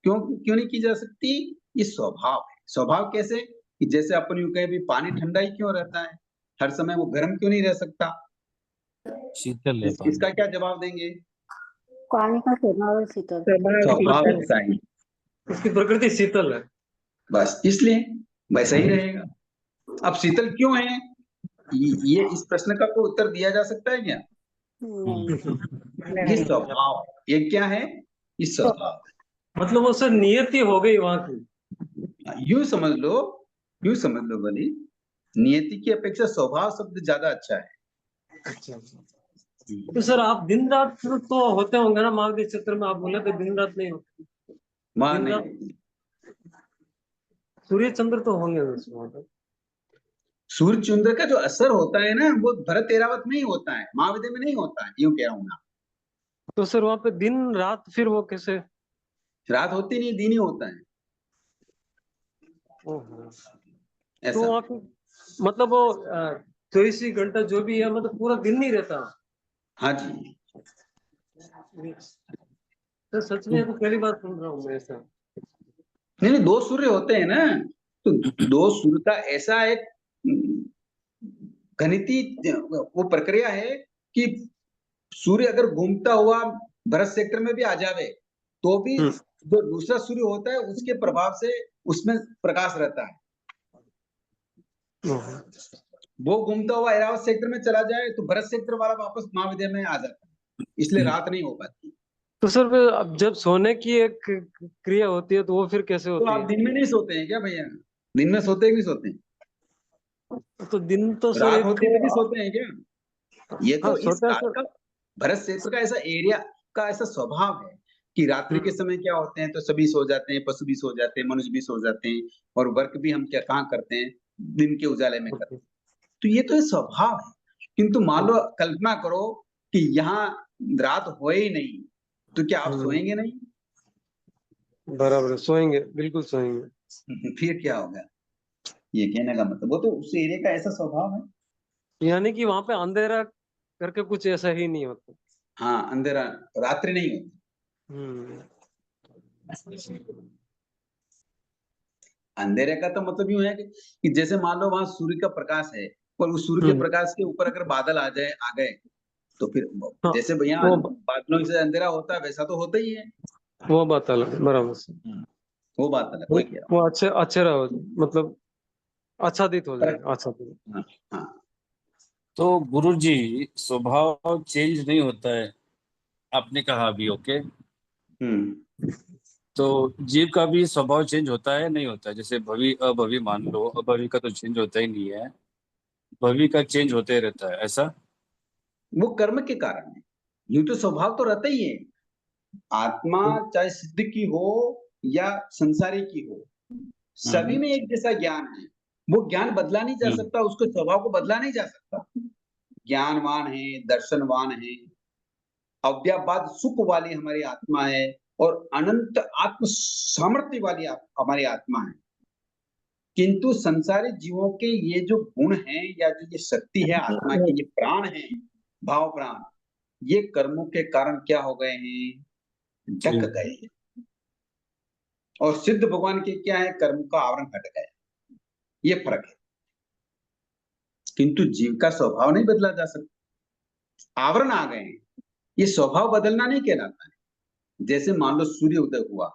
क्यों क्यों नहीं की जा सकती? ये स्वभाव है। स्वभाव कैसे? कि जैसे अपन यूं कहें भी पानी ठंडा ही क्यों रहता है, हर समय वो गर्म क्यों नहीं रह सकता? शीतल है पानी। इसका क्या जवाब देंगे? पानी का स्वभाव है शीतल। स्वभाव ऐसा ही, उसकी प्रकृति शीतल है। बस इसलिए वैसा ही रहेगा। अब शीतल क्यों है, ये इस प्रश्न का कोई उत्तर दिया जा सकता है क्या? ये स्वभाव है। ये क्या है? ये स्वभाव है। मतलब वो सर नियति हो गई वहां की। यूं समझ लो बली, नियति की अपेक्षा स्वभाव शब्द ज्यादा अच्छा है। अच्छा तो सर आप दिन रात तो होते होंगे ना महाविद्य क्षेत्र में, आप बोले तो दिन रात नहीं होते। वहां दिन रात नहीं, सूर्य चंद्र तो होंगे वहां पर। सूर्य चंद्र का जो असर होता है ना वो भरत एरावत में ही होता है, महाविद्य में नहीं होता है, यूं कह रहा हूं ना। तो सर वहां पे दिन रात फिर वो कैसे? रात होती नहीं, दिन ही होता है। तो ऐसा वहां पे मतलब वो 24 घंटा जो भी है मतलब पूरा दिन नहीं रहता। हाँ जी। सर सच में ये तो पहली बार सुन रहा हूँ मैं ऐसा। नहीं, दो सूर्य होते हैं ना, तो दो सूर्य का ऐसा एक गणितीय वो प्रक्रिया है कि सूर्य अगर घूमता हुआ भरत सेक्टर में भी आ जावे तो भी जो दूसरा सूर्य होता है उसके प्रभाव से उसमें प्रकाश रहता है। वो घूमता हुआ ऐरावत सेक्टर में चला जाए तो भरत सेक्टर वाला वापस महाविद्या में आ जाता है, इसलिए रात नहीं हो पाती। तो सर अब जब सोने की एक क्रिया होती है तो वो फिर कैसे तो होती आप है? दिन में नहीं सोते हैं क्या भैया? दिन में सोते हैं कि नहीं सोते हैं? तो दिन तो सर रात एक होती तभी सोते हैं क्या? ये तो हाँ, इस सोता है काल सर। का भरत क्षेत्र का ऐसा एरिया का ऐसा स्वभाव है कि रात्रि के समय क्या होते हैं तो सभी सो जाते हैं, पशु भी सो जाते हैं, मनुष्य भी सो जाते हैं, और वर्क भी हम क्या कहाँ करते हैं, दिन के उजाले में करते हैं। तो ये तो स्वभाव है। किंतु मान लो कल्पना करो कि यहाँ रात हो ही नहीं, तो क्या आप सोएंगे नहीं? बराबर है, सोएंगे, बिल्कुल सोएंगे। फिर क्या होगा? ये कहने का मतलब वो तो उस एरिया का ऐसा स्वभाव है। यानी कि वहां पे अंधेरा करके कुछ ऐसा ही नहीं होता। हाँ, अंधेरा रात्रि नहीं होती। अंधेरे का तो मतलब यूं है कि जैसे मान लो वहां सूर्य का प्रकाश है और उस सूर्य के प्रकाश के ऊपर अगर बादल आ गए तो फिर जैसे भैया बादलों से अंधेरा होता है वैसा तो होता ही है। वो बात अलग है, बराबर से। वो बात अलग, वही कह रहा वो अच्छे रहो, मतलब आच्छादित हो जाए, आच्छादित। हूँ। हाँ। तो गुरुजी स्वभाव चेंज नहीं होता है, आपने कहा अभी, ओके। तो जीव का भी स्वभाव चेंज होता है नहीं होता है? जैसे भवि अभवि मान लो, अभवि का तो चेंज होता ही नहीं है, भवि का चेंज होते रहता है, ऐसा? वो कर्म के कारण है, यूं तो स्वभाव तो रहता ही है। आत्मा चाहे सिद्ध की हो या संसारी की हो, सभी में एक जैसा ज्ञान है। वो ज्ञान बदला नहीं जा सकता, उसके स्वभाव को बदला नहीं जा सकता। ज्ञानवान है, दर्शनवान है, अव्याबाद सुख वाली हमारी आत्मा है और अनंत आत्म सामर्थ्य वाली हमारी आत्मा है। किंतु संसारी जीवों के ये जो गुण हैं या जो ये शक्ति है आत्मा की, ये प्राण है, भाव प्राण, ये कर्मों के कारण क्या हो गए हैं? ढक गए हैं। और सिद्ध भगवान के क्या है? कर्म का आवरण हट गया, ये फर्क है। किंतु जीव का स्वभाव नहीं बदला जा सकता, आवरण आ गए हैं, ये स्वभाव बदलना नहीं कहलाता है। जैसे मान लो सूर्य उदय हुआ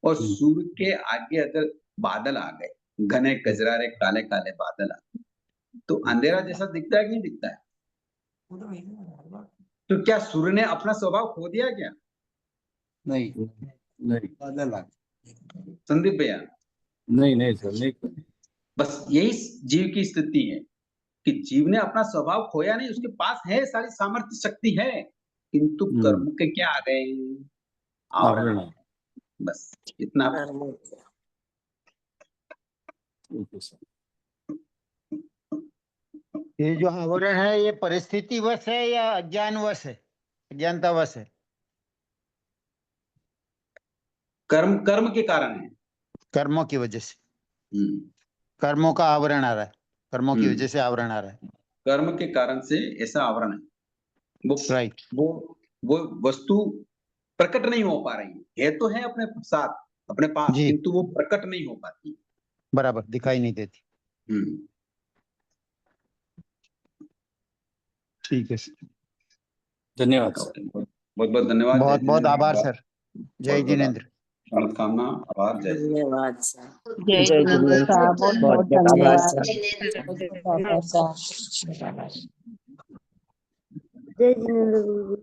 और सूर्य के आगे अगर बादल आ गए, घने कजरारे काले काले बादल आ गए, तो अंधेरा जैसा दिखता है कि नहीं दिखता है? तो क्या सूर्य ने अपना स्वभाव खो दिया क्या? नहीं, बादल आ गए। संदीप भैया, नहीं सर, नहीं। बस यही जीव की स्थिति है कि जीव ने अपना स्वभाव खोया नहीं, उसके पास है, सारी सामर्थ्य शक्ति है, किंतु कर्म के क्या आ गए? आवरण। बस इतना। ये जो आवरण है ये परिस्थिति वश है या अज्ञानवश है, अज्ञानतावश है? कर्म के कारण है, कर्मों की वजह से। कर्मों का आवरण आ रहा है, कर्मों की वजह से आवरण आ रहा है। कर्म के कारण से ऐसा आवरण है। वो राइट। वो वस्तु प्रकट नहीं हो पा रही है तो है अपने साथ, अपने पास, किंतु वो प्रकट नहीं हो पाती, बराबर दिखाई नहीं देती। ठीक है सर, धन्यवाद सर, बहुत बहुत धन्यवाद। बहुत बहुत आभार सर। जय जिनेंद्र। शुभकामना, आभार, जय धन्यवाद सर। जय जिनेंद्र साहब, बहुत बहुत धन्यवाद सर। जय जिनेंद्र गुरु जी।